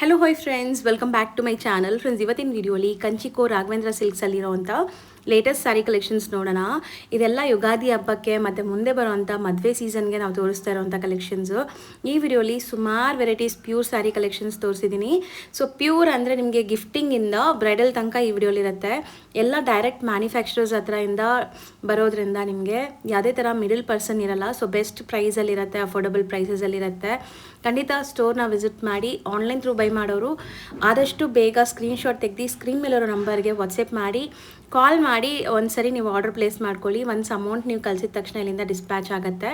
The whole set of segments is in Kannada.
Hello hi friends, welcome back to my channel. Friends, ಇವತ್ತಿನ ವಿಡಿಯೋಲಿ ಕಂಚಿಕೋ ರಾಘವೇಂದ್ರ ಸಿಲ್ಕ್ಸಲ್ಲಿರೋವಂಥ ಲೇಟೆಸ್ಟ್ ಸ್ಯಾರಿ ಕಲೆಕ್ಷನ್ಸ್ ನೋಡೋಣ. ಇದೆಲ್ಲ ಯುಗಾದಿ ಹಬ್ಬಕ್ಕೆ ಮತ್ತು ಮುಂದೆ ಬರೋವಂಥ ಮದುವೆ ಸೀಸನ್ಗೆ ನಾವು ತೋರಿಸ್ತಾ ಇರೋವಂಥ ಕಲೆಕ್ಷನ್ಸು. ಈ ವಿಡಿಯೋಲಿ ಸುಮಾರು ವೆರೈಟೀಸ್ ಪ್ಯೂರ್ ಸ್ಯಾರಿ ಕಲೆಕ್ಷನ್ಸ್ ತೋರಿಸಿದ್ದೀನಿ. ಸೊ ಪ್ಯೂರ್ ಅಂದರೆ ನಿಮಗೆ ಗಿಫ್ಟಿಂಗಿಂದ ಬ್ರೈಡಲ್ ತನಕ ಈ ವಿಡಿಯೋಲಿರುತ್ತೆ. ಎಲ್ಲ ಡೈರೆಕ್ಟ್ ಮ್ಯಾನುಫ್ಯಾಕ್ಚರರ್ಸ್ ಹತ್ರದಿಂದ ಬರೋದ್ರಿಂದ ನಿಮಗೆ ಯಾವುದೇ ಥರ ಮಿಡಲ್ ಪರ್ಸನ್ ಇರಲ್ಲ. ಸೊ ಬೆಸ್ಟ್ ಪ್ರೈಸಲ್ಲಿರುತ್ತೆ, ಅಫೋರ್ಡಬಲ್ ಪ್ರೈಸಸಲ್ಲಿರುತ್ತೆ. ಖಂಡಿತ ಸ್ಟೋರ್ನ ವಿಸಿಟ್ ಮಾಡಿ. ಆನ್ಲೈನ್ ಥ್ರೂ ಬೈ ಮಾಡೋರು ಆದಷ್ಟು ಬೇಗ ಸ್ಕ್ರೀನ್ಶಾಟ್ ತೆಗೆದು ಸ್ಕ್ರೀನ್ ಮೇಲಿರೋ ನಂಬರ್ಗೆ ವಾಟ್ಸಪ್ ಮಾಡಿ, ಕಾಲ್ ಮಾಡಿ ಒಂದ್ಸರಿ ನೀವು ಆರ್ಡರ್ ಪ್ಲೇಸ್ ಮಾಡ್ಕೊಳ್ಳಿ. ಒನ್ಸ್ ಅಮೌಂಟ್ ನೀವು ಕಳಿಸಿದ ತಕ್ಷಣ ಇಲ್ಲಿಂದ ಡಿಸ್ಪ್ಯಾಚ್ ಆಗುತ್ತೆ.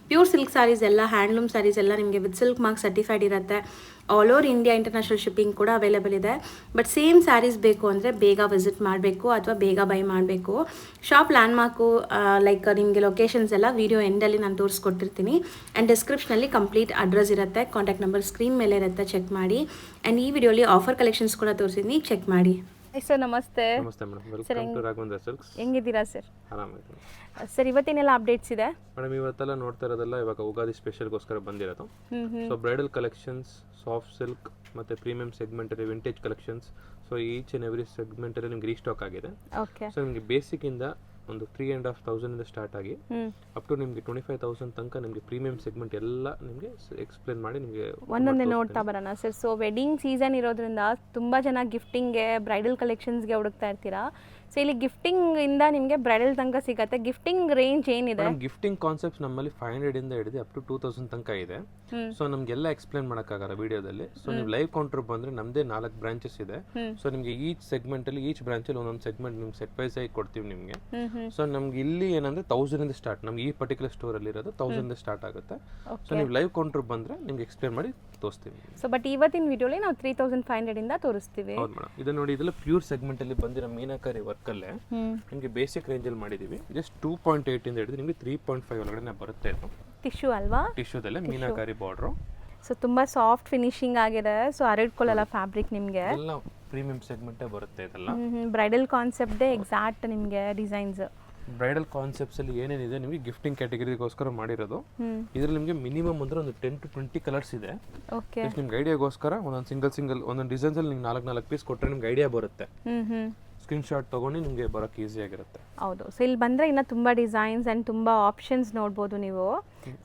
ಪ್ಯೂರ್ ಸಿಲ್ಕ್ ಸ್ಯಾರೀಸ್ ಎಲ್ಲ, ಹ್ಯಾಂಡ್ಲೂಮ್ ಸ್ಯಾರೀಸ್ ಎಲ್ಲ ನಿಮಗೆ ವಿತ್ ಸಿಲ್ಕ್ ಮಾರ್ಕ್ ಸರ್ಟಿಫೈಡ್ ಇರುತ್ತೆ. All over India international shipping ಕೂಡ ಅವೈಲೇಬಲ್ ಇದೆ. ಬಟ್ ಸೇಮ್ ಸ್ಯಾರೀಸ್ ಬೇಕು ಅಂದರೆ ಬೇಗ ವಿಸಿಟ್ ಮಾಡಬೇಕು ಅಥವಾ ಬೇಗ ಬೈ ಮಾಡಬೇಕು. ಶಾಪ್ ಲ್ಯಾಂಡ್ಮಾರ್ಕು ಲೈಕ್ ನಿಮಗೆ ಲೊಕೇಶನ್ಸ್ ಎಲ್ಲ ವಿಡಿಯೋ ಎಂಡಲ್ಲಿ ನಾನು ತೋರಿಸ್ಕೊಟ್ಟಿರ್ತೀನಿ. ಆ್ಯಂಡ್ ಡಿಸ್ಕ್ರಿಪ್ಷನಲ್ಲಿ ಕಂಪ್ಲೀಟ್ ಅಡ್ರೆಸ್ ಇರುತ್ತೆ, ಕಾಂಟ್ಯಾಕ್ಟ್ ನಂಬರ್ ಸ್ಕ್ರೀನ್ ಮೇಲೆ ಇರುತ್ತೆ, ಚೆಕ್ ಮಾಡಿ. ಆ್ಯಂಡ್ ಈ ವಿಡಿಯೋಲಿ ಆಫರ್ ಕಲೆಕ್ಷನ್ಸ್ ಕೂಡ ತೋರಿಸಿದ್ದೀನಿ, ಚೆಕ್ ಮಾಡಿ. ಸರ್ ನಮಸ್ತೆ. ನಮಸ್ತೆ madam, welcome to Raghavendra silks. ಹೆಂಗಿದ್ದೀರಾ ಸರ್? ಆರಾಮಾಗಿದ್ದೀನಿ ಸರ್. ಇವತ್ತೇನೆಲ್ಲ ಅಪ್ಡೇಟ್ಸ್ ಇದೆ ಮೇಡಮ್? ಇವತ್ತೆಲ್ಲ ನೋಡ್ತಾ ಇರೋದೆಲ್ಲ ಇವಾಗ ಉಗಾದಿ ಸ್ಪೆಷಲ್ಗೋಸ್ಕರ ಬಂದಿರೋದು. So bridal collections, soft silk ಮತ್ತು ಪ್ರೀಮಿಯಂ ಸೆಗ್ಮೆಂಟಲ್ಲಿ vintage collections. So each and every ಸೆಗ್ಮೆಂಟಲ್ಲಿ ನಿಮ್ಗೆ ರೀಸ್ಟಾಕ್ ಆಗಿದೆ. ಓಕೆ. ಸೊ ನಿಮಗೆ ಬೇಸಿಕ್ಕಿಂದ ಒಂದು 3,500 ಸ್ಟಾರ್ಟ್ ಆಗಿ ಅಪ್ ಟು ನಿಮಗೆ 25,000 ತನಕ ನಿಮಗೆ ಪ್ರೀಮಿಯಂ ಸೆಗ್ಮೆಂಟ್ ಎಲ್ಲ ನಿಮಗೆ ಎಕ್ಸ್ಪ್ಲೇನ್ ಮಾಡಿ ನಿಮಗೆ ಒಂದೊಂದೇ ನೋಡ್ತಾ ಬರೋಣ ಸರ್. ಸೊ ವೆಡ್ಡಿಂಗ್ ಸೀಸನ್ ಇರೋದ್ರಿಂದ ತುಂಬ ಜನ ಗಿಫ್ಟಿಂಗ್ಗೆ, ಬ್ರೈಡಲ್ ಕಲೆಕ್ಷನ್ಸ್ಗೆ ಹುಡುಕ್ತಾ ಇರ್ತೀರಾ. ಸೊ ಇಲ್ಲಿ ಗಿಫ್ಟಿಂಗ್ ಇಂದ ನಿಮಗೆ ಬ್ರೈಡಲ್ ತನಕ ಸಿಗುತ್ತೆ. ಗಿಫ್ಟಿಂಗ್ ರೇಂಜ್ ಏನಿದೆ? ಗಿಫ್ಟಿಂಗ್ ಕಾನ್ಸೆಪ್ಟ್ಸ್ ನಮ್ಮಲ್ಲಿ 500 ಇಂದ ಹಿಡಿದು ಅಪ್ ಟು 2,000 ತನಕ ಇದೆ. ಸೊ ನಮಗೆಲ್ಲ ಎಕ್ಸ್ಪ್ಲೇನ್ ಮಾಡೋಕ್ಕಾಗಲ್ಲ ವಿಡಿಯೋದಲ್ಲಿ. ಸೊ ನೀವು ಲೈವ್ ಕೌಂಟರ್ ಬಂದ್ರೆ ನಮ್ಮದೇ 4 ಬ್ರಾಂಚಸ್ ಇದೆ. ಸೊ ನಿಮಗೆ ಈಚ್ ಸೆಗ್ಮೆಂಟ್ ಅಲ್ಲಿ, ಈಚ್ ಬ್ರಾಂಚ್ ಅಲ್ಲಿ ಒಂದೊಂದು ಸೆಗ್ಮೆಂಟ್ ನಿಮ್ಗೆ ಸೆಟ್ ವೈಸ್ ಆಗಿ ಕೊಡ್ತೀವಿ ನಿಮಗೆ. ಸೊ ನಮ್ಗೆ ಇಲ್ಲಿ ಏನಂದ್ರೆ 1,000 ಇಂದ ಸ್ಟಾರ್ಟ್. ನಮ್ಗೆ ಈ ಪರ್ಟಿಕ್ಯುಲರ್ ಸ್ಟೋರ್ ಅಲ್ಲಿ ಇರೋದು 1,000 ಇಂದ ಸ್ಟಾರ್ಟ್ ಆಗುತ್ತೆ. ಸೊ ನೀವು ಲೈವ್ ಕೌಂಟರ್ ಬಂದ್ರೆ ನಿಮ್ಗೆ ಎಕ್ಸ್ಪ್ಲೇನ್ ಮಾಡಿ ತೋರಿಸ್ತೀವಿ. ಸೊ ಬಟ್ ಇವತ್ತಿನ ವಿಡಿಯೋಲಿ ನಾವು 3,500 ಇಂದ ತೋರಿಸ್ತೀವಿ. ಹೌದು ಮೇಡಮ್. ಇದು ನೋಡಿ, ಇದೆಲ್ಲ ಪ್ಯೂರ್ ಸೆಗ್ಮೆಂಟ್ ಅಲ್ಲಿ ಬಂದಿರೋ ಮೀನಾಕಾರಿ ವರ್ಕ್ ಅಲ್ಲೇ ನಿಮಗೆ ಬೇಸಿಕ್ ರೇಂಜ್ ಅಲ್ಲಿ ಮಾಡಿದೀವಿ. ಜಸ್ಟ್ 2.8 ಇಂದ ಹಿಡಿದು ನಿಮಗೆ 3.5 ಒಳಗಡೆ ಬರುತ್ತೆ. ಇದು ಟಿಶ್ಯೂ ಅಲ್ವಾ? ಟಿಶ್ಯೂದಲ್ಲೇ ಮೀನಾಕಾರಿ ಬಾರ್ಡರ್. ಸೊ ತುಂಬಾ ಸಾಫ್ಟ್ ಫಿನಿಶಿಂಗ್ ಆಗಿದೆ. ಸೊ ಹರಡ್ಕೊಳ್ಳಲ್ಲ ಫ್ಯಾಬ್ರಿಕ್ ನಿಮಗೆ. ಎಲ್ಲ ಪ್ರೀಮಿಯಂ ಸೆಗ್ಮೆಂಟೇ ಬರುತ್ತೆ ಇದೆಲ್ಲ. ಬ್ರೈಡಲ್ ಕಾನ್ಸೆಪ್ಟ್ದೇ ಎಕ್ಸಾಕ್ಟ್ ನಿಮಗೆ ಡಿಸೈನ್ಸ್. ಬ್ರೈಡಲ್ ಕಾನ್ಸೆಪ್ಟ್ಸ್ ಅಲ್ಲಿ ಏನೇನಿದೆ ನಿಮಗೆ ಗಿಫ್ಟಿಂಗ್ ಕ್ಯಾಟಗರಿಗೋಸ್ಕರ ಮಾಡಿರೋದು. ಇದರಲ್ಲಿ ನಿಮಗೆ ಮಿನಿಮಮ್ ಅಂದ್ರೆ ಒಂದು 10 to 20 ಕಲರ್ಸ್ ಇದೆ. ಓಕೆ. ನಿಮ್ಗೆ ಐಡಿಯಾಗೋಸ್ಕರ ಒಂದೊಂದು ಸಿಂಗಲ್ ಒಂದೊಂದು ಡಿಸೈನ್ಸ್ ಅಲ್ಲಿ ನಿಮ್ಗೆ 4 ಪೀಸ್ ಕೊಟ್ಟರೆ ನಿಮ್ಗೆ ಐಡಿಯಾ ಬರುತ್ತೆ. ಸ್ಕ್ರೀನ್ ಶಾಟ್ ತಗೊಂಡು ನಿಮಗೆ ಬರೋಕ್ಕೆ ಈಸಿ ಆಗಿರುತ್ತೆ. ಹೌದು. ಸೊ ಇಲ್ಲಿ ಬಂದರೆ ಇನ್ನೂ ತುಂಬ ಡಿಸೈನ್ಸ್ ಆ್ಯಂಡ್ ತುಂಬ ಆಪ್ಷನ್ಸ್ ನೋಡ್ಬೋದು ನೀವು.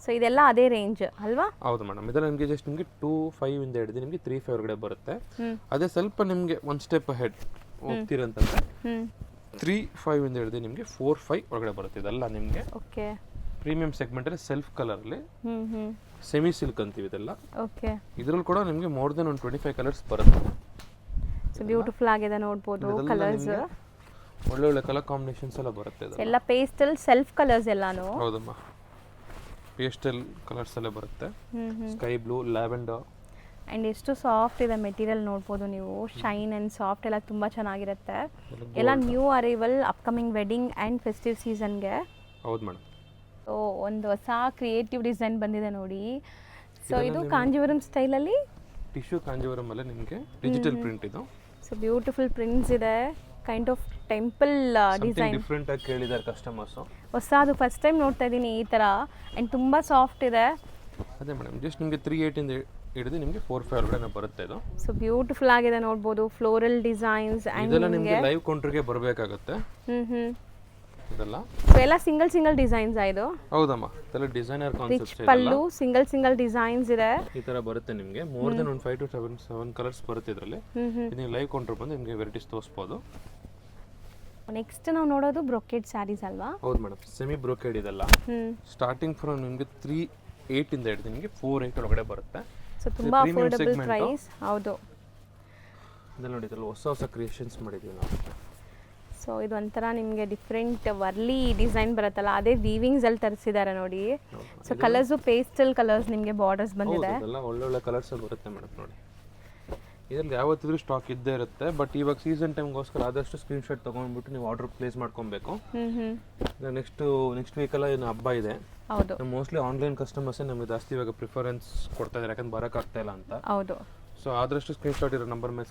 ಸೊ ಇದೆಲ್ಲ ಅದೇ ರೇಂಜ್ ಅಲ್ವಾ? ಹೌದು ಮೇಡಮ್. ಇದೆಲ್ಲ ನಿಮಗೆ ಜಸ್ಟ್ ನಿಮಗೆ 2.5 ಇಂದ ಹಿಡಿದು ನಿಮಗೆ 3.5 ಹೊರಗಡೆ ಬರುತ್ತೆ. ಅದೇ ಸ್ವಲ್ಪ ನಿಮಗೆ ಒಂದು ಸ್ಟೆಪ್ ಹೆಡ್ ಹೋಗ್ತೀರಂತಂದ್ರೆ 3.5 ಇಂದ ಹಿಡಿದು ನಿಮಗೆ 4.5 ಒಳಗಡೆ ಬರುತ್ತೆ. ಇದೆಲ್ಲ ನಿಮಗೆ ಓಕೆ ಪ್ರೀಮಿಯಂ ಸೆಗ್ಮೆಂಟ್ ಅಲ್ಲಿ ಸೆಲ್ಫ್ ಕಲರ್ ಅಲ್ಲಿ ಸೆಮಿ ಸಿಲ್ಕ್ ಅಂತೀವಿ ಇದೆಲ್ಲ. ಓಕೆ. ಇದರಲ್ಲಿ ಕೂಡ ನಿಮಗೆ ಮೋರ್ ದೆನ್ ಒಂದು 25 ಕಲರ್ಸ್ ಬರುತ್ತೆ. ಸೊ ಬ್ಯೂಟಿಫುಲ್ ಆಗಿದೆ ನೋಡ್ಬೋದು. ಕಲರ್ಸ್ ಒಳ್ಳೊಳ್ಳೆ ಕಲರ್ ಕಾಂಬಿನೇಷನ್ಸ್ ಎಲ್ಲ ಬರುತ್ತೆ. ಎಲ್ಲ ಪೇಸ್ಟಲ್ ಸೆಲ್ಫ್ ಕಲರ್ಸ್ ಎಲ್ಲಾನು. ಹೌದಮ್ಮ, ಪೇಸ್ಟಲ್ ಕಲರ್ಸ್ ಎಲ್ಲ ಬರುತ್ತೆ. Sky blue, lavender. ಆ್ಯಂಡ್ ಎಷ್ಟು ಸಾಫ್ಟ್ ಇದೆ ಮೆಟೀರಿಯಲ್ ನೋಡ್ಬೋದು ನೀವು. ಶೈನ್ ಆ್ಯಂಡ್ ಸಾಫ್ಟ್ ಎಲ್ಲ ತುಂಬ ಚೆನ್ನಾಗಿರುತ್ತೆ. ಎಲ್ಲ new arrival upcoming wedding and festive ಸೀಸನ್ಗೆ. ಹೌದು ಮೇಡಮ್. ಸೊ ಒಂದು ಹೊಸ ಕ್ರಿಯೇಟಿವ್ ಡಿಸೈನ್ ಬಂದಿದೆ ನೋಡಿ. ಸೊ ಇದು ಕಾಂಜೀವರಂ ಸ್ಟೈಲಲ್ಲಿ ಟಿಶ್ಯೂ ಕಾಂಜೀವರಂ ಅಲ್ಲೇ ನಿಮಗೆ ಡಿಜಿಟಲ್ ಪ್ರಿಂಟ್ ಇದು. ಸೊ ಬ್ಯೂಟಿಫುಲ್ ಪ್ರಿಂಟ್ಸ್ ಇದೆ. Kind of temple design. Different ಆಗಿ ಕೇಳಿದ್ದಾರೆ ಕಸ್ಟಮರ್ಸ್. ಹೊಸದು ಫಸ್ಟ್ ಟೈಮ್ ನೋಡ್ತಾ ಇದ್ದೀನಿ ಈ ಥರ. ಆ್ಯಂಡ್ ತುಂಬ ಸಾಫ್ಟ್ ಇದೆ. ಅದೇ ಮೇಡಮ್, ಜಸ್ಟ್ ನಿಮಗೆ 3.8 ಇಂದ ಹಿಡಿದು ನಿಮಗೆ 4.5 ಒಳಗಡೆ ಬರುತ್ತೆ ಇದು. ಸೊ ಬ್ಯೂಟಿಫುಲ್ ಆಗಿದೆ ನೋಡ್ಬೋದು. ಫ್ಲೋರಲ್ ಡಿಸೈನ್ಸ್ ಆ್ಯಂಡ್ ಇದೆಲ್ಲ ನಿಮಗೆ ಲೈವ್ ಕೌಂಟರ್ಗೆ ಬರಬೇಕಾಗುತ್ತೆ ಇದೆಲ್ಲ. ಸೊ ಎಲ್ಲ ಸಿಂಗಲ್ ಡಿಸೈನ್ಸ್ ಇದು. ಹೌದಮ್ಮ, ಇದೆಲ್ಲ ಡಿಸೈನರ್ ಕಾನ್ಸೆಪ್ಟ್ಸ್ ಇದೆ. ಪಲ್ಲು ಸಿಂಗಲ್ ಡಿಸೈನ್ಸ್ ಇದೆ. ಈ ತರ ಬರುತ್ತೆ ನಿಮಗೆ. ಮೋರ್ ದೆನ್ ಒಂದು 5 to 7 ಕಲರ್ಸ್ ಬರುತ್ತೆ ಇದರಲ್ಲಿ. ನೀವು ಲೈವ್ ಕೌಂಟರ್ ಬಂದು ನಿಮಗೆ ವೆರೈಟೀಸ್ ತೋರಿಸಬಹುದು. ನೆಕ್ಸ್ಟ್ ನಾವು ನೋಡೋದು ಬ್ರೊಕೇಡ್ ಸ್ಯಾರೀಸ್ ಅಲ್ವಾ? ಹೌದು ಮೇಡಮ್, ಸೆಮಿ ಬ್ರೊಕೇಡ್ ಇದೆಲ್ಲ. ಸ್ಟಾರ್ಟಿಂಗ್ ಫ್ರಮ್ ನಿಮಗೆ 3.8 ಇಂದ ಹಿಡಿದು ನಿಮಗೆ 4.8 ಒಳಗಡೆ ಬರುತ್ತೆ. ಸೊ ತುಂಬಾ ಅಫೋರ್ಡಬಲ್ ಪ್ರೈಸ್. ಹೌದು. ಇದೆಲ್ಲ ನೋಡಿ, ಇದೆಲ್ಲ ಹೊಸ ಕ್ರಿಯೇಷನ್ಸ್ ಮಾಡಿದ್ದೀವಿ ನಾವು. ಸೊ ಇದು ಒಂಥರ ನಿಮಗೆ ಡಿಫ್ರೆಂಟ್ ವರ್ಲಿ ಡಿಸೈನ್ ಬರುತ್ತಲ್ಲ, ಅದೇ ವೀವಿಂಗ್ಸ್ ಅಲ್ಲಿ ತರಿಸಿದ್ದಾರೆ ನೋಡಿ. ಸೊ ಕಲರ್ಸು ಪೇಸ್ಟಲ್ ಕಲರ್ಸ್ ನಿಮಗೆ ಬಾರ್ಡರ್ಸ್ ಬಂದಿದೆ. ಇದೆಲ್ಲ ಒಳ್ಳೊಳ್ಳೆ ಕಲರ್ಸ್ ಬರುತ್ತೆ ಮೇಡಮ್ ನೋಡಿ. ಇದರಲ್ಲಿ ಯಾವತ್ತಿದ್ರೂ ಸ್ಟಾಕ್ ಇದ್ದೇ ಇರುತ್ತೆ. ಬಟ್ ಇವಾಗ ಸೀಸನ್ ಟೈಮ್ಗೋಸ್ಕರ ಆದಷ್ಟು ಸ್ಕ್ರೀನ್ ಶಾಟ್ ತೊಗೊಂಡ್ಬಿಟ್ಟು ನೀವು ಆರ್ಡರ್ ಪ್ಲೇಸ್ ಮಾಡ್ಕೊಬೇಕು. ನೆಕ್ಸ್ಟ್ ವೀಕೆಲ್ಲ ಏನು ಹಬ್ಬ ಇದೆ. ಹೌದು. ಮೋಸ್ಟ್ಲಿ ಆನ್ಲೈನ್ ಕಸ್ಟಮರ್ಸೇ ನಮಗೆ ಜಾಸ್ತಿ ಇವಾಗ ಪ್ರಿಫರೆನ್ಸ್ ಕೊಡ್ತಾ ಇದ್ದಾರೆ, ಯಾಕಂದ್ರೆ ಬರೋಕ್ಕಾಗ್ತಾ ಇಲ್ಲ ಅಂತ. ಹೌದು. ಸೊ ಆದಷ್ಟು ಸ್ಕ್ರೀನ್ ಶಾಟ್ ಇರೋ ನಂಬರ್ ಮೇಲೆ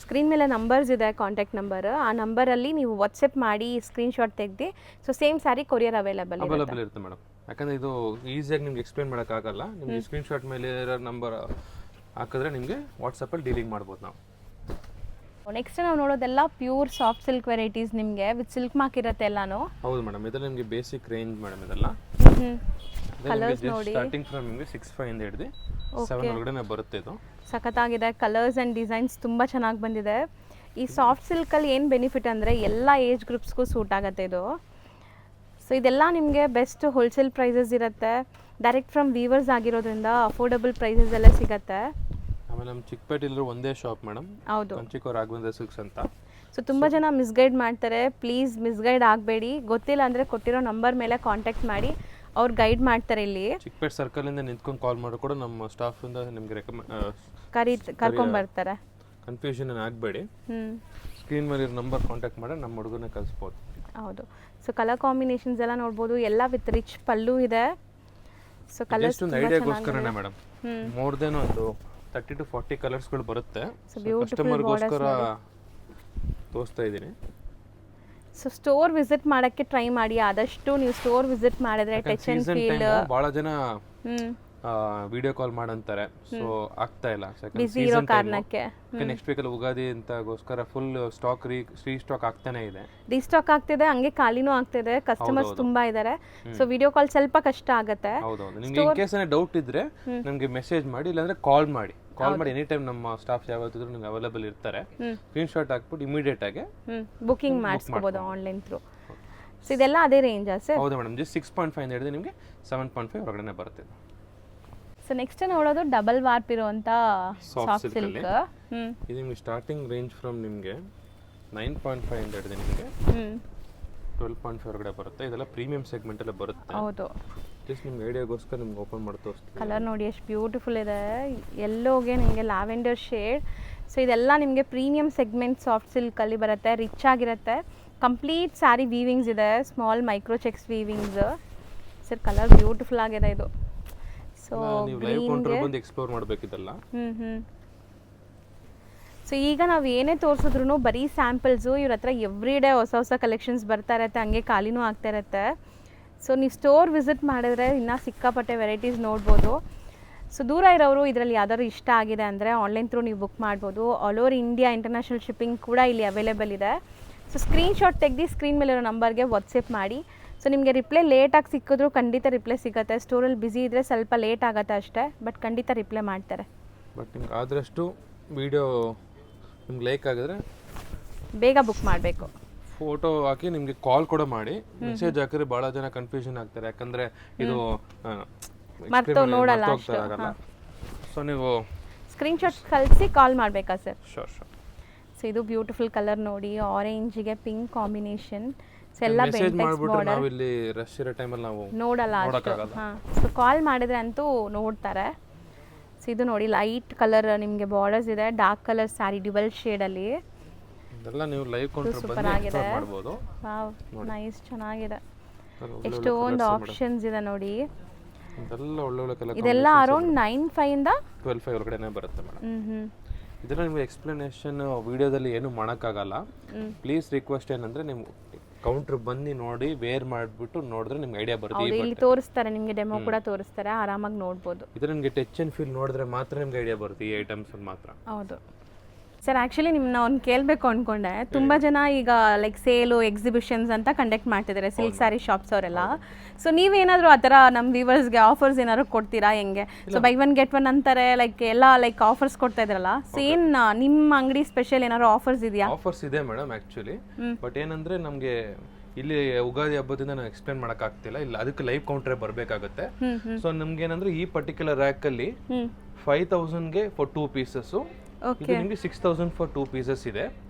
ಸ್ಕ್ರೀನ್ ಮೇಲೆ ನಂಬರ್ಸ್ ಇದೆ, ಕಾಂಟ್ಯಾಕ್ಟ್ ನಂಬರ್. ಆ ನಂಬರಲ್ಲಿ ನೀವು ವಾಟ್ಸಪ್ ಮಾಡಿ ಸ್ಕ್ರೀನ್ ಶಾಟ್ ತೆಗೆದು. So same sari courier available ಇರುತ್ತೆ ಮೇಡಮ್. ಯಾಕಂದ್ರೆ ಇದು ಈಸಿಯಾಗಿ ನಿಮ್ಗೆ ಎಕ್ಸ್ಪ್ಲೇನ್ ಮಾಡೋಕ್ಕಾಗಲ್ಲ. ನಿಮ್ಗೆ ಸ್ಕ್ರೀನ್ ಶಾಟ್ ಮೇಲೆ ಇರೋ ನಂಬರ್ ಹಾಕಿದ್ರೆ ನಿಮಗೆ ವಾಟ್ಸಪ್ಪಲ್ಲಿ ಡೀಲಿಂಗ್ ಮಾಡ್ಬೋದು ನಾವು. ನೆಕ್ಸ್ಟ್ ನಾವು ನೋಡೋದೆಲ್ಲ ಪ್ಯೂರ್ ಸಾಫ್ಟ್ ಸಿಲ್ಕ್ ವೆರೈಟೀಸ್ ನಿಮಗೆ ವಿತ್ ಸಿಲ್ಕ್ ಮಾರ್ಕ್ ಇರುತ್ತೆ ಎಲ್ಲಾನು. ಹೌದು ಮೇಡಮ್, ಇದೆಲ್ಲ ನಿಮಗೆ ಬೇಸಿಕ್ ರೇಂಜ್ ಮೇಡಮ್. ಇದೆಲ್ಲ ಕಲರ್ಸ್ ನೋಡಿ ಸ್ಟಾರ್ಟಿಂಗ್ ಫ್ರಮ್ ನಿಮಗೆ 6.5 ಇಂದ ಹಿಡಿದು 7 ಒಳಗಡೆ ಬರುತ್ತೆ. ಇದು ಸಖತ್ತಾಗಿದೆ. ಕಲರ್ಸ್ ಆ್ಯಂಡ್ ಡಿಸೈನ್ಸ್ ತುಂಬ ಚೆನ್ನಾಗಿ ಬಂದಿದೆ. ಈ ಸಾಫ್ಟ್ ಸಿಲ್ಕಲ್ಲಿ ಏನು ಬೆನಿಫಿಟ್ ಅಂದರೆ ಎಲ್ಲ ಏಜ್ ಗ್ರೂಪ್ಸ್ಗೂ ಸೂಟ್ ಆಗುತ್ತೆ ಇದು. ಸೊ ಇದೆಲ್ಲ ನಿಮಗೆ ಬೆಸ್ಟ್ ಹೋಲ್ಸೇಲ್ ಪ್ರೈಸಸ್ ಇರುತ್ತೆ. ಡೈರೆಕ್ಟ್ ಫ್ರಮ್ ವೀವರ್ಸ್ ಆಗಿರೋದ್ರಿಂದ ಅಫೋರ್ಡಬಲ್ ಪ್ರೈಸಸ್ ಎಲ್ಲ ಸಿಗುತ್ತೆ. ಆಮೇಲೆ ನಮ್ಮ ಚಿಕ್ಕಪೇಟೆಲಿರೋ ಒಂದೇ ಶಾಪ್ ಮೇಡಮ್, ಹೌದು, ಕಂಚಿಕೋ ರಾಘವೇಂದ್ರ ಸಿಲ್ಕ್ಸ್ ಅಂತ. ಸೊ ತುಂಬ ಜನ ಮಿಸ್ಗೈಡ್ ಮಾಡ್ತಾರೆ. ಪ್ಲೀಸ್ ಮಿಸ್ಗೈಡ್ ಆಗಬೇಡಿ. ಗೊತ್ತಿಲ್ಲ ಅಂದರೆ ಕೊಟ್ಟಿರೋ ನಂಬರ್ ಮೇಲೆ ಕಾಂಟ್ಯಾಕ್ಟ್ ಮಾಡಿ, ಅವ್ರು ಗೈಡ್ ಮಾಡ್ತಾರೆ. ಇಲ್ಲಿ ಚಿಕ್ಕಪೇಟೆ ಸರ್ಕಲಿಂದ ನಿಂತ್ಕೊಂಡು ಕಾಲ್ ಮಾಡಿ ಕೂಡ ನಮ್ಮ ಸ್ಟಾಫಿಂದ ನಿಮಗೆ ಕರ್ಕೊಂಬರ್ತಾರೆ. ಕನ್ಫ್ಯೂಷನ್ ಆಗಬೇಡಿ. ಸ್ಕ್ರೀನ್ ಮೇಲೆ ನಂಬರ್ ಕಾಂಟ್ಯಾಕ್ಟ್ ಮಾಡಿ ನಮ್ಮ ಹುಡುಗನೇ ಕಳಿಸ್ಬೋದು. ಹೌದು. ಸೊ ಕಲರ್ ಕಾಂಬಿನೇಷನ್ಸ್ ಎಲ್ಲ ನೋಡ್ಬೋದು. ಎಲ್ಲ ವಿತ್ ರಿಚ್ ಪಲ್ಲು ಇದೆ. ಸೊ ಕಲರ್ಸ್ ಒಂದು ಐಡಿಯಾಗೋಸ್ಕರನೇ ಮೇಡಮ್, ಮೋರ್ ದೆನ್ ಒಂದು 30 to 40 ಕಲರ್ಸ್ಗಳು ಬರುತ್ತೆ. ಕಸ್ಟಮರ್ಗೋಸ್ಕರ ತೋರಿಸ್ತಾ ಇದ್ದೀನಿ. ಸೊ ಸ್ಟೋರ್ ವಿಸಿಟ್ ಮಾಡೋಕ್ಕೆ ಟ್ರೈ ಮಾಡಿ. ಆದಷ್ಟು ನೀವು ಸ್ಟೋರ್ ವಿಸಿಟ್ ಮಾಡಿದ್ರೆ ಟಚ್ ಅಂಡ್ ಫೀಲ್. ಭಾಳ ಜನ ವಿಡಿಯೋ ಕಾಲ್ ಮಾಡಂತಾರೆ, ಸೊ ಆಗ್ತಾ ಇಲ್ಲ ಬಿಸಿ ಇರೋ ಕಾರಣಕ್ಕೆ. ನೆಕ್ಸ್ಟ್ ವೀಕಲ್ಲಿ ಉಗಾದಿ ಅಂತಗೋಸ್ಕರ ಫುಲ್ ಸ್ಟಾಕ್ ರೀಸ್ಟಾಕ್ ಆಗ್ತಾನೆ ಇದೆ. ರೀಸ್ಟಾಕ್ ಆಗ್ತಿದೆ, ಹಂಗೆ ಖಾಲಿನೂ ಆಗ್ತಿದೆ. ಕಸ್ಟಮರ್ಸ್ ತುಂಬಾ ಇದ್ದಾರೆ. ಸೊ ವಿಡಿಯೋ ಕಾಲ್ ಸ್ವಲ್ಪ ಕಷ್ಟ ಆಗುತ್ತೆ. ಹೌದೌದು. ನಿಮ್ಗೆ ಇನ್ ಕೇಸ್ ಡೌಟ್ ಇದ್ರೆ ನಮಗೆ ಮೆಸೇಜ್ ಮಾಡಿ, ಇಲ್ಲಾಂದ್ರೆ ಕಾಲ್ ಮಾಡಿ ಎನಿ ಟೈಮ್ ನಮ್ಮ ಸ್ಟಾಫ್ ಯಾವತ್ತಿದ್ರು ನಿಮ್ಗೆ ಅವೈಲೇಬಲ್ ಇರ್ತಾರೆ. ಸ್ಕ್ರೀನ್ ಶಾಟ್ ಹಾಕ್ಬಿಟ್ಟು ಇಮಿಡಿಯೇಟ್ ಆಗಿ ಬುಕಿಂಗ್ ಮಾಡಿಸ್ಕೋಬಹುದು ಆನ್ಲೈನ್ ಥ್ರೂ. ಸೊ ಇದೆಲ್ಲ ಅದೇ ರೇಂಜಾ ಸರ್? ಹೌದು ಮೇಡಮ್, ಜಸ್ಟ್ 6.5 ಹಿಡಿದು ನಿಮಗೆ 7.5 ಹೊರಗಡೆ ಬರುತ್ತೆ. ಸೊ ನೆಕ್ಸ್ಟ್ ನೋಡೋದು ಡಬಲ್ ವಾರ್ಪ್ ಇರುವಂತ ಸಾಫ್ಟ್ ಸಿಲ್ಕ್. ಇದು ನಿಮಗೆ ಸ್ಟಾರ್ಟಿಂಗ್ ರೇಂಜ್ ಫ್ರಮ್ ನಿಮಗೆ 9.5 ಇಂದ ಹಿಡಿದು ನಿಮಗೆ 12.5 ಹೊರಗಡೆ ಬರುತ್ತೆ. ಇದೆಲ್ಲ ಪ್ರೀಮಿಯಂ ಸೆಗ್ಮೆಂಟ್ ಎಲ್ಲ ಬರುತ್ತೆ. ಹೌದು. ಜಸ್ಟ್ ನಿಮ್ಗೆ ಐಡಿಯಾಗೋಸ್ಕರ ನಿಮ್ಗೆ ಓಪನ್ ಮಾಡಿ ತೋರಿಸ್ತೀನಿ. ಕಲರ್ ನೋಡಿ ಎಷ್ಟು ಬ್ಯೂಟಿಫುಲ್ ಇದೆ. ಎಲ್ಲೋಗೆ ನಿಮಗೆ ಲ್ಯಾವೆಂಡರ್ ಶೇಡ್. ಸೊ ಇದೆಲ್ಲ ನಿಮಗೆ ಪ್ರೀಮಿಯಂ ಸೆಗ್ಮೆಂಟ್ ಸಾಫ್ಟ್ ಸಿಲ್ಕಲ್ಲಿ ಬರುತ್ತೆ. ರಿಚ್ ಆಗಿರುತ್ತೆ. ಕಂಪ್ಲೀಟ್ ಸ್ಯಾರಿ ವೀವಿಂಗ್ಸ್ ಇದೆ. Small micro cheques weavings. Sir colour beautiful ಆಗಿದೆ ಇದು. ಸೊ ನೀವು ಲೈವ್ ಕೌಂಟರ್ ಬಂದು ಎಕ್ಸ್ಪ್ಲೋರ್ ಮಾಡಬೇಕಿದಲ್ಲ. ಸೊ ಈಗ ನಾವು ಏನೇ ತೋರಿಸಿದ್ರು ಬರೀ ಸ್ಯಾಂಪಲ್ಸು. ಇವ್ರ ಹತ್ರ ಎವ್ರಿ ಡೇ ಹೊಸ ಹೊಸ ಕಲೆಕ್ಷನ್ಸ್ ಬರ್ತಾ ಇರುತ್ತೆ, ಹಂಗೆ ಖಾಲಿನೂ ಆಗ್ತಾ ಇರುತ್ತೆ. ಸೊ ನೀವು ಸ್ಟೋರ್ ವಿಸಿಟ್ ಮಾಡಿದ್ರೆ ಇನ್ನೂ ಸಿಕ್ಕಾಪಟ್ಟೆ ವೆರೈಟೀಸ್ ನೋಡ್ಬೋದು. ಸೊ ದೂರ ಇರೋರು ಇದರಲ್ಲಿ ಯಾವ್ದಾದ್ರು ಇಷ್ಟ ಆಗಿದೆ ಅಂದರೆ ಆನ್ಲೈನ್ ಥ್ರೂ ನೀವು ಬುಕ್ ಮಾಡ್ಬೋದು. All over India international shipping ಕೂಡ ಇಲ್ಲಿ ಅವೈಲೇಬಲ್ ಇದೆ. ಸೊ ಸ್ಕ್ರೀನ್ಶಾಟ್ ತೆಗೆದು ಸ್ಕ್ರೀನ್ ಮೇಲಿರೋ ನಂಬರ್ಗೆ ವಾಟ್ಸಪ್ ಮಾಡಿ. ಸೊ ನಿಮಗೆ ರಿಪ್ಲೈ ಲೇಟಾಗಿ ಸಿಕ್ಕಿದ್ರು ಖಂಡಿತ ರಿಪ್ಲೈ ಸಿಗುತ್ತೆ. ಸ್ಟೋರಲ್ಲಿ ಬ್ಯುಸಿ ಇದ್ದರೆ ಸ್ವಲ್ಪ ಲೇಟ್ ಆಗುತ್ತೆ ಅಷ್ಟೇ, ಬಟ್ ಖಂಡಿತ ರಿಪ್ಲೈ ಮಾಡ್ತಾರೆ. ಬಟ್ ನಿಮ್ಗೆ ಆದಷ್ಟು ವಿಡಿಯೋ ನಿಮ್ಗೆ ಲೈಕ್ ಆಗಿದ್ರೆ ಬೇಗ ಬುಕ್ ಮಾಡಬೇಕು. ಫೋಟೋ ಹಾಕಿ ನಿಮಗೆ ಕಾಲ್ ಕೂಡ ಮಾಡಿ. ಮೆಸೇಜ್ ಹಾಕಿದ್ರೆ ಭಾಳ ಜನ ಕನ್ಫ್ಯೂಷನ್ ಆಗ್ತಾರೆ, ಯಾಕಂದರೆ ಇದು ನೋಡಲ್ಲ. ಸೊ ನೀವು ಸ್ಕ್ರೀನ್ಶಾಟ್ ಕಳಿಸಿ ಕಾಲ್ ಮಾಡಬೇಕಾ ಸರ್? Sure sure. ಸೊ ಇದು ಬ್ಯೂಟಿಫುಲ್ ಕಲರ್ ನೋಡಿ, ಆರೆಂಜಿಗೆ ಪಿಂಕ್ ಕಾಂಬಿನೇಷನ್. ಸೊ ಎಲ್ಲ ಮೆಸೇಜ್ ಮಾಡಿಬಿಟ್ರೆ ನಾವು ಇಲ್ಲಿ ರಶ್ ಇರೋ ಟೈಮಲ್ಲಿ ನಾವು ನೋಡಲ್ಲ ಅಷ್ಟು. ಹಾಂ, ಸೊ ಕಾಲ್ ಮಾಡಿದ್ರೆ ಅಂತೂ ನೋಡ್ತಾರೆ. ಸೊ ಇದು ನೋಡಿ ಲೈಟ್ ಕಲರ್ ನಿಮಗೆ ಬಾರ್ಡರ್ಸ್ ಇದೆ. ಡಾರ್ಕ್ ಕಲರ್ ಸ್ಯಾರಿ ಡ್ಯುವಲ್ ಶೇಡಲ್ಲಿ. ಇದೆಲ್ಲ ನೀವು ಲೈವ್ ಕೌಂಟರ್ ಸೂಪರ್ ಆಗಿದೆ. ಮಾಡಬಹುದು. ವಾವ್, ನೈಸ್, ಚೆನ್ನಾಗಿದೆ. ಎಷ್ಟೊಂದು ಆಪ್ಷನ್ಸ್ ಇದೆ ನೋಡಿ. ಇದೆಲ್ಲ ಒಳ್ಳೆ ಕಲರ್. ಇದೆಲ್ಲ ಅರೌಂಡ್ 9.5 ಇಂದ 12.5 ಒಳಗಡೆನೇ ಬರುತ್ತೆ ಮೇಡಮ್. ಇದೆಲ್ಲ ನಿಮಗೆ ಎಕ್ಸ್ಪ್ಲನೇಷನ್ ವಿಡಿಯೋದಲ್ಲಿ ಏನು ಮಾಡೋಕ್ಕಾಗಲ್ಲ. ಪ್ಲೀಸ್ ರಿಕ್ವೆಸ್ಟ್ ಏನಂದ್ರೆ ನೀವು ಕೌಂಟರ್ ಬಂದು ನೋಡಿ, ವೇರ್ ಮಾಡಿಬಿಟ್ಟು ನೋಡಿದ್ರೆ ನಿಮ್ಗೆ ಐಡಿಯಾ ಬರುತ್ತೆ. ಇಲ್ಲಿ ತೋರಿಸ್ತಾರೆ, ನಿಮಗೆ ಡೆಮೋ ಕೂಡ ತೋರಿಸ್ತಾರೆ, ಆರಾಮಾಗಿ ನೋಡ್ಬೋದು. ಇದು ನಿಮಗೆ ಟಚ್ ಅಂಡ್ ಫೀಲ್ ನೋಡಿದ್ರೆ ಮಾತ್ರ ನಿಮ್ಗೆ ಐಡಿಯಾ ಬರುತ್ತೆ ಈ ಐಟಮ್ಸ್ ಮಾತ್ರ. ಹೌದು ಸರ್. ಆ್ಯಕ್ಚುಲಿ ನಿಮ್ಮನ್ನ ಒಂದು ಕೇಳಬೇಕು ಅಂದ್ಕೊಂಡೆ. ತುಂಬ ಜನ ಈಗ ಲೈಕ್ ಸೇಲು ಎಕ್ಸಿಬಿಷನ್ಸ್ ಅಂತ ಕಂಡಕ್ಟ್ ಮಾಡ್ತಿದ್ದಾರೆ ಸಿಲ್ಕ್ ಸ್ಯಾರಿ ಶಾಪ್ಸ್ ಅವರೆಲ್ಲ. ಸೊ ನೀವೇನಾದರೂ ಆ ಥರ ನಮ್ಮ ವ್ಯೂವರ್ಸ್ಗೆ ಆಫರ್ಸ್ ಏನಾದ್ರು ಕೊಡ್ತೀರಾ ಹೆಂಗೆ? So by one get one ಅಂತಾರೆ, ಲೈಕ್ ಎಲ್ಲ ಲೈಕ್ ಆಫರ್ಸ್ ಕೊಡ್ತಾ ಇದ್ರಲ್ಲ. ಸೊ ಏನು ನಿಮ್ಮ ಅಂಗಡಿ ಸ್ಪೆಷಲ್ ಏನಾದ್ರು ಆಫರ್ಸ್ ಇದೆಯಾ? ಆಫರ್ಸ್ ಇದೆ ಮೇಡಮ್ ಆ್ಯಕ್ಚುಲಿ. ಬಟ್ ಏನಂದರೆ ನಮಗೆ ಇಲ್ಲಿ ಉಗಾದಿ ಹಬ್ಬದಿಂದ ನಾನು ಎಕ್ಸ್ಪ್ಲೇನ್ ಮಾಡೋಕ್ಕಾಗ್ತಿಲ್ಲ, ಇಲ್ಲ ಅದಕ್ಕೆ ಲೈವ್ ಕೌಂಟ್ರೇ ಬರಬೇಕಾಗುತ್ತೆ. ಸೊ ನಮ್ಗೇನಂದ್ರೆ ಈ ಪರ್ಟಿಕ್ಯುಲರ್ ರ್ಯಾಕಲ್ಲಿ 5,000ಗೆ ಫಾರ್ 2 ಪೀಸಸ್ಸು, ಇದು ನಿಮಗೆ 6,000 ಫಾರ್ 2 ಪೀಸಸ್ ಇದೆ.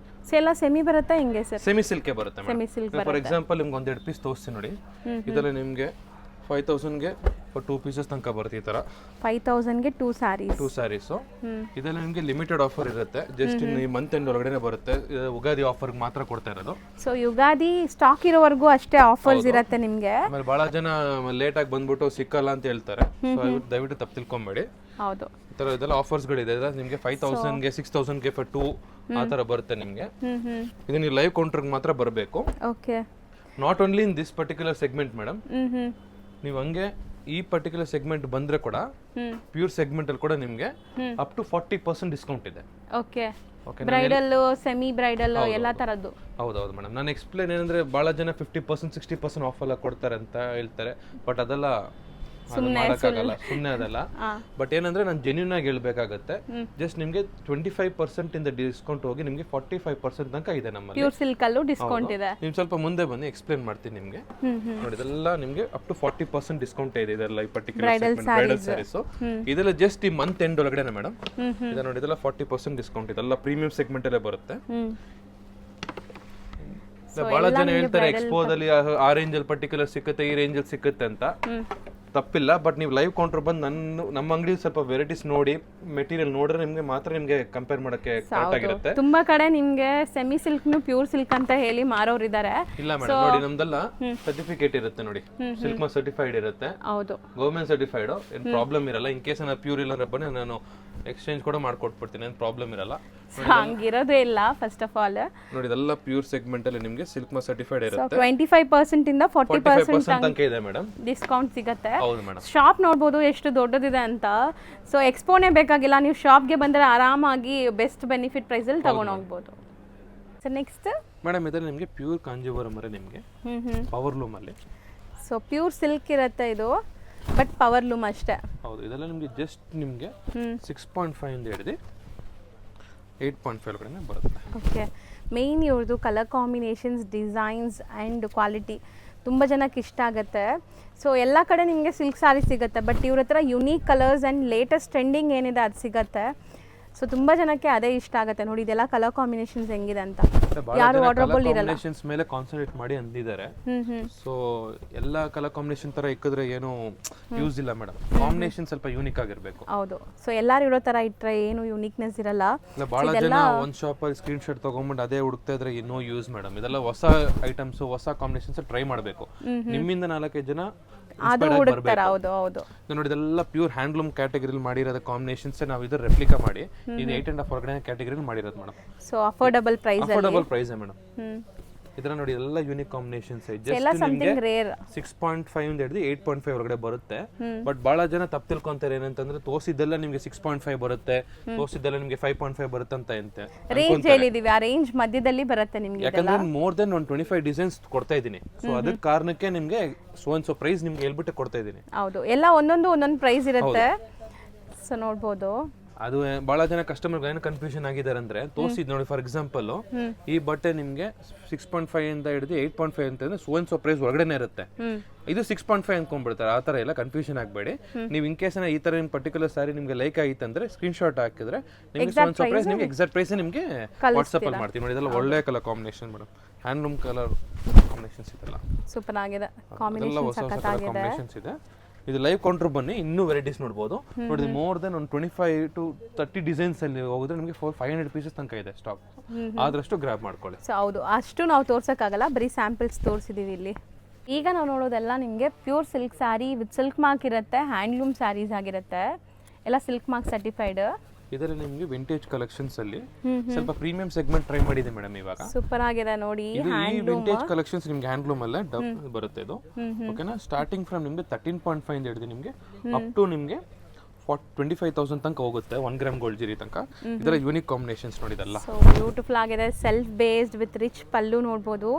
ಸೊ ಎಲ್ಲ ಸೆಮಿ ಬರುತ್ತಾ ಹೆಂಗೆ ಸರ್? ಸೆಮಿ ಸಿಲ್ಕೆ ಬರುತ್ತೆ ಸೆಮಿ ಸಿಲ್ಕ್. ಫಾರ್ ಎಕ್ಸಾಂಪಲ್ ನಿಮ್ಗೆ ಒಂದೆರಡು ಪೀಸ್ ತೋರಿಸ್ತೀನಿ ನೋಡಿ. ಇದರಲ್ಲಿ ನಿಮಗೆ 5,000ಗೆ ಫಾರ್ 2 ಪೀಸಸ್ ತನಕ ಬರುತ್ತೆ. ಈ ಥರ 5,000ಗೆ 2 ಸ್ಯಾರೀಸು. ಇದೆಲ್ಲ ನಿಮಗೆ ಲಿಮಿಟೆಡ್ ಆಫರ್ ಇರುತ್ತೆ. ಜಸ್ಟ್ ಇನ್ನು ಈ ಮಂತ್ ಎಂಡ್ ಒಳಗಡೆ ಬರುತ್ತೆ. ಉಗಾದಿ ಆಫರ್ಗೆ ಮಾತ್ರ ಕೊಡ್ತಾ ಇರೋದು. ಸೊ ಯುಗಾದಿ ಸ್ಟಾಕ್ ಇರೋವರೆಗೂ ಅಷ್ಟೇ ಆಫರ್ಸ್ ಇರುತ್ತೆ ನಿಮಗೆ. ಆಮೇಲೆ ಭಾಳ ಜನ ಲೇಟಾಗಿ ಬಂದ್ಬಿಟ್ಟು ಸಿಕ್ಕಲ್ಲ ಅಂತ ಹೇಳ್ತಾರೆ. ಸೊ ದಯವಿಟ್ಟು ತಪ್ಪು ತಿಳ್ಕೊಂಬೇಡಿ. ಹೌದು, ಈ ಥರ ಇದೆಲ್ಲ ಆಫರ್ಸ್ಗಳಿದೆ. ನಿಮಗೆ 5,000ಗೆ 6,000ಗೆ ಫಾರ್ 2 ಆ ಥರ ಬರುತ್ತೆ ನಿಮಗೆ. ಇದು ನೀವು ಲೈವ್ ಕೌಂಟರ್ಗೆ ಮಾತ್ರ ಬರಬೇಕು. Okay. Not only in this particular segment madam. ನೀವು ಹಂಗೆ ಈ ಪರ್ಟಿಕ್ಯುಲರ್ ಸೆಗ್ಮೆಂಟ್ ಬಂದ್ರೆ ಕೂಡ ಪ್ಯೂರ್ ಸೆಗ್ಮೆಂಟ್ ಅಲ್ಲಿ ಕೂಡ ನಿಮಗೆ ಅಪ್ ಟು 40% ಡಿಸ್ಕೌಂಟ್ ಇದೆ. ಓಕೆ, ಬ್ರೈಡಲ್, ಸೆಮಿ ಬ್ರೈಡಲ್ ಎಲ್ಲ ತರದ್ದು. ಹೌದೌದು ಮೇಡಮ್. ನಾನು ಎಕ್ಸ್ಪ್ಲೇನ್ ಏನಂದ್ರೆ ಬಹಳ ಜನ 50% 60% ಆಫ್ ಎಲ್ಲ ಕೊಡ್ತಾರೆ ಅಂತ ಹೇಳ್ತಾರೆ, ಬಟ್ ಅದೆಲ್ಲ ಮಾಡಕ್ಕಾಗಲ್ಲ, ಸುಮ್ಮನೆ ಅದಲ್ಲ. ಬಟ್ ಏನಂದ್ರೆ ನಾನು ಜೆನ್ಯೂನ್ ಆಗಿ ಹೇಳ್ಬೇಕಾಗತ್ತೆ, ಜಸ್ಟ್ ನಿಮ್ಗೆ 25% ಇಂದ ಡಿಸ್ಕೌಂಟ್ ಹೋಗಿ ನಿಮ್ಗೆ 45% ತನಕ ಇದೆ ನಮ್ಮಲ್ಲಿ. ಪ್ಯೂರ್ ಸಿಲ್ಕ್ ಅಲ್ಲೂ ಡಿಸ್ಕೌಂಟ್ ಇದೆ. ನೀವು ಸ್ವಲ್ಪ ಮುಂದೆ ಬನ್ನಿ, ಎಕ್ಸ್ಪ್ಲೇನ್ ಮಾಡ್ತೀನಿ ನಿಮ್ಗೆ. ನೋಡಿ ಇದೆಲ್ಲ ನಿಮ್ಗೆ ಅಪ್ ಟು 40% ಡಿಸ್ಕೌಂಟ್ ಇದೆ ಇದೆಲ್ಲ. ಈ ಪರ್ಟಿಕ್ಯುಲರ್ ಬ್ರೈಡಲ್ ಸ್ಯಾರೀಸ್ ಇದೆಲ್ಲ ಜಸ್ಟ್ ಈ ಮಂತ್ ಎಂಡ್ ಒಳಗಡೆ ಮೇಡಮ್. ಇದೆ ನೋಡಿ, ಇದೆಲ್ಲ 40% ಡಿಸ್ಕೌಂಟ್, ಇದೆಲ್ಲ ಪ್ರೀಮಿಯಂ ಸೆಗ್ಮೆಂಟ್ ಅಲ್ಲೇ ಬರುತ್ತೆ. ಬಹಳ ಜನ ಹೇಳ್ತಾರೆ ಎಕ್ಸ್ಪೋದಲ್ಲಿ ಆ ರೇಂಜ್ ಅಲ್ಲಿ ಪರ್ಟಿಕ್ಯುಲರ್ ಸಿಕ್ಕುತ್ತೆ, ಈ ರೇಂಜ್ ಅಲ್ಲಿ ಸಿಕ್ಕುತ್ತೆ ಅಂತ. ತಪ್ಪಿಲ್ಲ, ಬಟ್ ನೀವು ಲೈವ್ ಕೌಂಟರ್ ಬಂದು ನಮ್ಮ ಅಂಗಡಿ ಸ್ವಲ್ಪ ವೆರೈಟೀಸ್ ನೋಡಿ ಮೆಟೀರಿಯಲ್ ನೋಡಿದ್ರೆ ನಿಮ್ಗೆ ಮಾತ್ರ ನಿಮ್ಗೆ ಕಂಪೇರ್ ಮಾಡಕ್ಕೆ ಕರೆಕ್ಟ್ ಆಗಿರುತ್ತೆ. ತುಂಬಾ ಕಡೆ ನಿಮ್ಗೆ ಸೆಮಿ ಸಿಲ್ಕ್ ನು ಪ್ಯೂರ್ ಸಿಲ್ಕ್ ಅಂತ ಹೇಳಿ ಮಾರೋರು ಇದ್ದಾರೆ. ಇಲ್ಲ ಮೇಡಮ್, ನೋಡಿ ನಮ್ದೆಲ್ಲ ಸರ್ಟಿಫಿಕೇಟ್ ಇರುತ್ತೆ ನೋಡಿ, ಸಿಲ್ಕ್ ಮಾರ್ಕ್ ಸರ್ಟಿಫೈಡ್ ಇರುತ್ತೆ. ಹೌದು, ಗವರ್ಮೆಂಟ್ ಸರ್ಟಿಫೈಡ್, ಏನ್ ಪ್ರಾಬ್ಲಮ್ ಇರಲ್ಲ. ಇನ್ ಕೇಸ್ ನಾನು ಪ್ಯೂರ್ ಇಲ್ಲ ಅಂದ್ರೆ ಬನ್ನಿ, ನಾನು ಎಕ್ಸ್ಚೇಂಜ್ ಕೂಡ ಮಾಡ್ಕೊಟ್ಬಿಡ್ತೀನಿ, ಏನು ಪ್ರಾಬ್ಲಮ್ ಇರಲ್ಲ. ಹಂಗಿರೋದೇ ಇಲ್ಲ. ಫಸ್ಟ್ ಆಫ್ ಆಲ್ ನೋಡಿ ಇದೆಲ್ಲ ಪ್ಯೂರ್ ಸೆಗ್ಮೆಂಟ್ ಅಲ್ಲಿ ನಿಮ್ಗೆ ಸಿಲ್ಕ್ ಮಾರ್ಕ್ ಸರ್ಟಿಫೈಡ್ ಇರುತ್ತೆ. 25% ಇಂದ 40% ತನಕ ಇದೆ ಮೇಡಮ್, ಡಿಸ್ಕೌಂಟ್ ಸಿಗುತ್ತೆ. ಹೌದು ಮೇಡಮ್. ಶಾಪ್ ನೋಡ್ಬೋದು ಎಷ್ಟು ದೊಡ್ಡದಿದೆ ಅಂತ. ಸೊ ಎಕ್ಸ್ಪೋನೇ ಬೇಕಾಗಿಲ್ಲ, ನೀವು ಶಾಪ್ಗೆ ಬಂದರೆ ಆರಾಮಾಗಿ ಬೆಸ್ಟ್ ಬೆನಿಫಿಟ್ ಪ್ರೈಸಲ್ಲಿ ತಗೊಂಡು ಹೋಗ್ಬೋದು. ಸೊ ನೆಕ್ಸ್ಟ್ ಮೇಡಮ್ ಇದರಲ್ಲಿ ನಿಮಗೆ ಪ್ಯೂರ್ ಕಾಂಜೀವರಂ ನಿಮಗೆ ಪವರ್ ಲೂಮ್ ಅಲ್ಲಿ. ಸೊ ಪ್ಯೂರ್ ಸಿಲ್ಕ್ ಇರುತ್ತೆ ಇದು, ಬಟ್ ಪವರ್ ಲೂಮ್ ಅಷ್ಟೇ. ಹೌದು, ಇದೆಲ್ಲ ನಿಮಗೆ ಜಸ್ಟ್ ನಿಮಗೆ 6.5 ಇಂದ ಹಿಡಿದು 8.5 ಒಳಗಡೆ ಬರುತ್ತೆ. ಓಕೆ, ಮೇಯ್ನ್ ಇವ್ರದ್ದು colour combinations, designs and quality ತುಂಬ ಜನಕ್ಕೆ ಇಷ್ಟ ಆಗುತ್ತೆ. ಸೊ ಎಲ್ಲ ಕಡೆ ನಿಮಗೆ ಸಿಲ್ಕ್ ಸ್ಯಾರಿ ಸಿಗುತ್ತೆ, ಬಟ್ ಇವ್ರ ಹತ್ರ unique colours and latest trending ಏನಿದೆ ಅದು ಸಿಗುತ್ತೆ. ಸೊ ತುಂಬ ಜನಕ್ಕೆ ಅದೇ ಇಷ್ಟ ಆಗುತ್ತೆ. ನೋಡಿ ಇದೆಲ್ಲ ಕಲರ್ ಕಾಂಬಿನೇಷನ್ಸ್ ಹೆಂಗಿದೆ ಅಂತ, ಯಾರು ವಾರ್ಡ್ರೋಬಲ್ ಇರಲ್ಲ, ಕಾಂಬಿನೇಷನ್ಸ್ ಮೇಲೆ ಕಾನ್ಸಂಟ್ರೇಟ್ ಮಾಡಿ ಅಂದಿದ್ದಾರೆ. ಸೊ ಎಲ್ಲ ಕಲರ್ ಕಾಂಬಿನೇಷನ್ ತರ ಇಕ್ಕಿದ್ರೆ ಏನು ಯೂಸ್ ಇಲ್ಲ ಮೇಡಮ್, ಕಾಂಬಿನೇಷನ್ ಸ್ವಲ್ಪ ಯೂನಿಕ್ ಆಗಿರಬೇಕು. ಹೌದು, ಸೊ ಎಲ್ಲರೂ ಇರೋ ತರ ಇಟ್ರೆ ಏನು ಯೂನಿಕ್ನೆಸ್ ಇರಲ್ಲ. ಬಹಳ ಜನ ಒಂದ್ ಶಾಪ್ ಅಲ್ಲಿ ಸ್ಕ್ರೀನ್ ಶಾಟ್ ತಗೊಂಡ್ಬಿಟ್ಟು ಅದೇ ಹುಡುಕ್ತಾ ಇದ್ರೆ ನೋ ಯೂಸ್ ಮೇಡಮ್. ಇದೆಲ್ಲ ಹೊಸ ಐಟಮ್ಸ್, ಹೊಸ ಕಾಂಬಿನೇಷನ್ಸ್ ಟ್ರೈ ಮಾಡಬೇಕು. ನಿಮ್ಮಿಂದ 4-5 ಜನ ಅದು ಹುಡುಕ್ತಾರೆ. ಹೌದು ಹೌದು, ನೋಡಿ ಇದೆಲ್ಲ ಪ್ಯೂರ್ ಹ್ಯಾಂಡ್ಲೂಮ್ ಕ್ಯಾಟಗರಿಲಿ ಮಾಡಿರೋದು ಕಾಂಬಿನೇಷನ್ಸ್ ನಾವು ಇದರ ರೆಪ್ಲಿಕಾ ಮಾಡಿ ಇದು 8.5 ಹೊರಗಡೆ ಕ್ಯಾಟಗರಿಲಿ ಮಾಡಿರೋದು madam. So affordable price madam. ಇದರ ನೋಡಿ ಎಲ್ಲ ಯೂನಿಕ್ ಕಾಂಬಿನೇಷನ್ಸ್ ಎಲ್ಲ ಸಮಥಿಂಗ್ ರೇರ್. 6.5 ಇಂದ ಹಿಡಿದು 8.5 ಒಳಗಡೆ ಬರುತ್ತೆ. ಬಟ್ ಬಹಳ ಜನ ತಪ್ಪು ತಿಳ್ಕೊಂತಾರೆ ಏನಂತಂದ್ರೆ ತೋರಿಸಿದ್ದೆಲ್ಲ ನಿಮಗೆ 6.5 ಬರುತ್ತೆ, ತೋರಿಸಿದ್ದೆಲ್ಲ ನಿಮಗೆ 5.5 ಬರುತ್ತೆ ಅಂತ ರೇಂಜ್ ಹೇಳಿದೀವಿ. ಆ ರೇಂಜ್ ಮಧ್ಯದಲ್ಲಿ ಬರುತ್ತೆ ನಿಮಗೆ. ಯಾಕಂದ್ರೆ ಮೋರ್ ದೆನ್ 25 ಡಿಸೈನ್ಸ್ ಕೊಡ್ತಾ ಇದ್ದೀನಿ. ಸೊ ಅದಕ್ಕೆ ಕಾರಣಕ್ಕೆ ನಿಮಗೆ ಸೋ ಪ್ರೈಸ್ ನಿಮ್ಗೆ ಹೇಳ್ಬಿಟ್ಟು ಕೊಡ್ತಾ ಇದ್ದೀನಿ. ಹೌದು, ಎಲ್ಲ ಒಂದೊಂದು ಪ್ರೈಸ್ ಇರುತ್ತೆ. ಸೊ ನೋಡ್ಬೋದು, ಅದು ಬಹಳ ಜನ ಕಸ್ಟಮರ್ ಏನು ಕನ್ಫ್ಯೂಷನ್ ಆಗಿದ್ದಾರೆ ಅಂದ್ರೆ ತೋರಿಸಿದ್ ನೋಡಿ. ಫಾರ್ ಎಕ್ಸಾಂಪಲ್ ಈ ಬಟ್ಟೆ ನಿಮ್ಗೆ 6.5 ಇಂದ ಹಿಡಿದು 8.5 ಅಂತಂದ್ರೆ ಸೋ ಪ್ರೈಸ್ ಹೊರಗಡೆನೆ ಇರುತ್ತೆ. ಇದು 6.5 ಅನ್ಕೊಂಡ್ಬಿಡ್ತಾರೆ. ಆ ತರ ಎಲ್ಲ ಕನ್ಫ್ಯೂಷನ್ ಆಗಬೇಡಿ. ನೀವು ಇನ್ ಕೇಸ್ ಈ ತರ ಪರ್ಟಿಕ್ಯುಲರ್ ಸ್ಯಾರಿ ನಿಮ್ಗೆ ಲೈಕ್ ಆಗಿತ್ತು ಅಂದ್ರೆ ಸ್ಕ್ರೀನ್ ಶಾಟ್ ಹಾಕಿದ್ರೆ ನಿಮ್ಗೆ ಸೋ ಪ್ರೈಸ್ ನಿಮ್ಗೆ ಎಕ್ಸಾಕ್ಟ್ ಪ್ರೈಸ್ ನಿಮ್ಗೆ ವಾಟ್ಸ್ಆಪ್ ಅಲ್ಲಿ ಮಾಡ್ತೀವಿ. ನೋಡಿ ಇದೆಲ್ಲ ಒಳ್ಳೆ colour combination madam, handloom colour combinations ಇದೆಲ್ಲ ಸೂಪರ್ ಆಗಿದೆ. ಕಾಂಬಿನೇಷನ್ ಸಖತ್ತಾಗಿದೆ. ಕಾಂಬಿನೇಷನ್ಸ್ ಇದೆ. ಇದು ಲೈವ್ ಕೌಂಟರ್ ಬನ್ನಿ, ಇನ್ನೂ ವೆರೈಟೀಸ್ ನೋಡ್ಬೋದು. ನೋಡಿ ಮೋರ್ ದೆನ್ ಒಂದು 25 to 30 ಡಿಸೈನ್ಸ್ ಅಲ್ಲಿ ಹೋಗಿದ್ರೆ ನಿಮಗೆ 500 ಪೀಸಸ್ ತನಕ ಇದೆ ಸ್ಟಾಕ್. ಆದಷ್ಟು ಗ್ರಾಬ್ ಮಾಡ್ಕೊಳ್ಳಿ. ಸೊ ಹೌದು, ಅಷ್ಟು ನಾವು ತೋರ್ಸೋಕ್ಕಾಗಲ್ಲ, ಬರೀ ಸ್ಯಾಂಪಲ್ಸ್ ತೋರಿಸಿದೀವಿ ಇಲ್ಲಿ. ಈಗ ನಾವು ನೋಡೋದೆಲ್ಲ ನಿಮಗೆ pure silk sari with silk mark ಇರುತ್ತೆ, ಹ್ಯಾಂಡ್ಲೂಮ್ ಸ್ಯಾರೀಸ್ ಆಗಿರುತ್ತೆ, ಎಲ್ಲ ಸಿಲ್ಕ್ ಮಾರ್ಕ್ ಸರ್ಟಿಫೈಡ್. ಇದರಲ್ಲಿ ನಿಮಗೆ ವಿಂಟೇಜ್ ಕಲೆಕ್ಷನ್ಸ್ ಅಲ್ಲಿ ಸ್ವಲ್ಪ ಪ್ರೀಮಿಯಂ ಸೆಗ್ಮೆಂಟ್ ಟ್ರೈ ಮಾಡಿದೆ ಮೇಡಮ್. ಇವಾಗ ಸೂಪರ್ ಆಗಿದೆ ನೋಡಿ. ಈ ವಿಂಟೇಜ್ ಕಲೆಕ್ಷನ್ಸ್ ನಿಮಗೆ ಹ್ಯಾಂಡ್ಲೂಮ್ ಅಲ್ಲೇ ಬರುತ್ತೆ ಇದು. ಓಕೆನಾ, ಸ್ಟಾರ್ಟಿಂಗ್ ಫ್ರಮ್ ನಿಮಗೆ 13.5 ಇಂದ ಹಿಡಿದು ನಿಮಗೆ ಅಪ್ ಟು ನಿಮಗೆ 25,000 ತನಕ ಹೋಗುತ್ತೆ. 1 ಗ್ರಾಮ್ ಗೋಲ್ಡ್ ಜರಿ ತನಕ. ಇದರ ಯೂನಿಕ್ ಕಾಂಬಿನೇಷನ್ಸ್ ನೋಡಿದಲ್ಲ, ಸೊ ಬ್ಯೂಟಿಫುಲ್ ಆಗಿದೆ. ಸೆಲ್ಫ್ ಬೇಸ್ಡ್ ವಿತ್ ರಿಚ್ ಪಲ್ಲು ನೋಡ್ಬೋದು.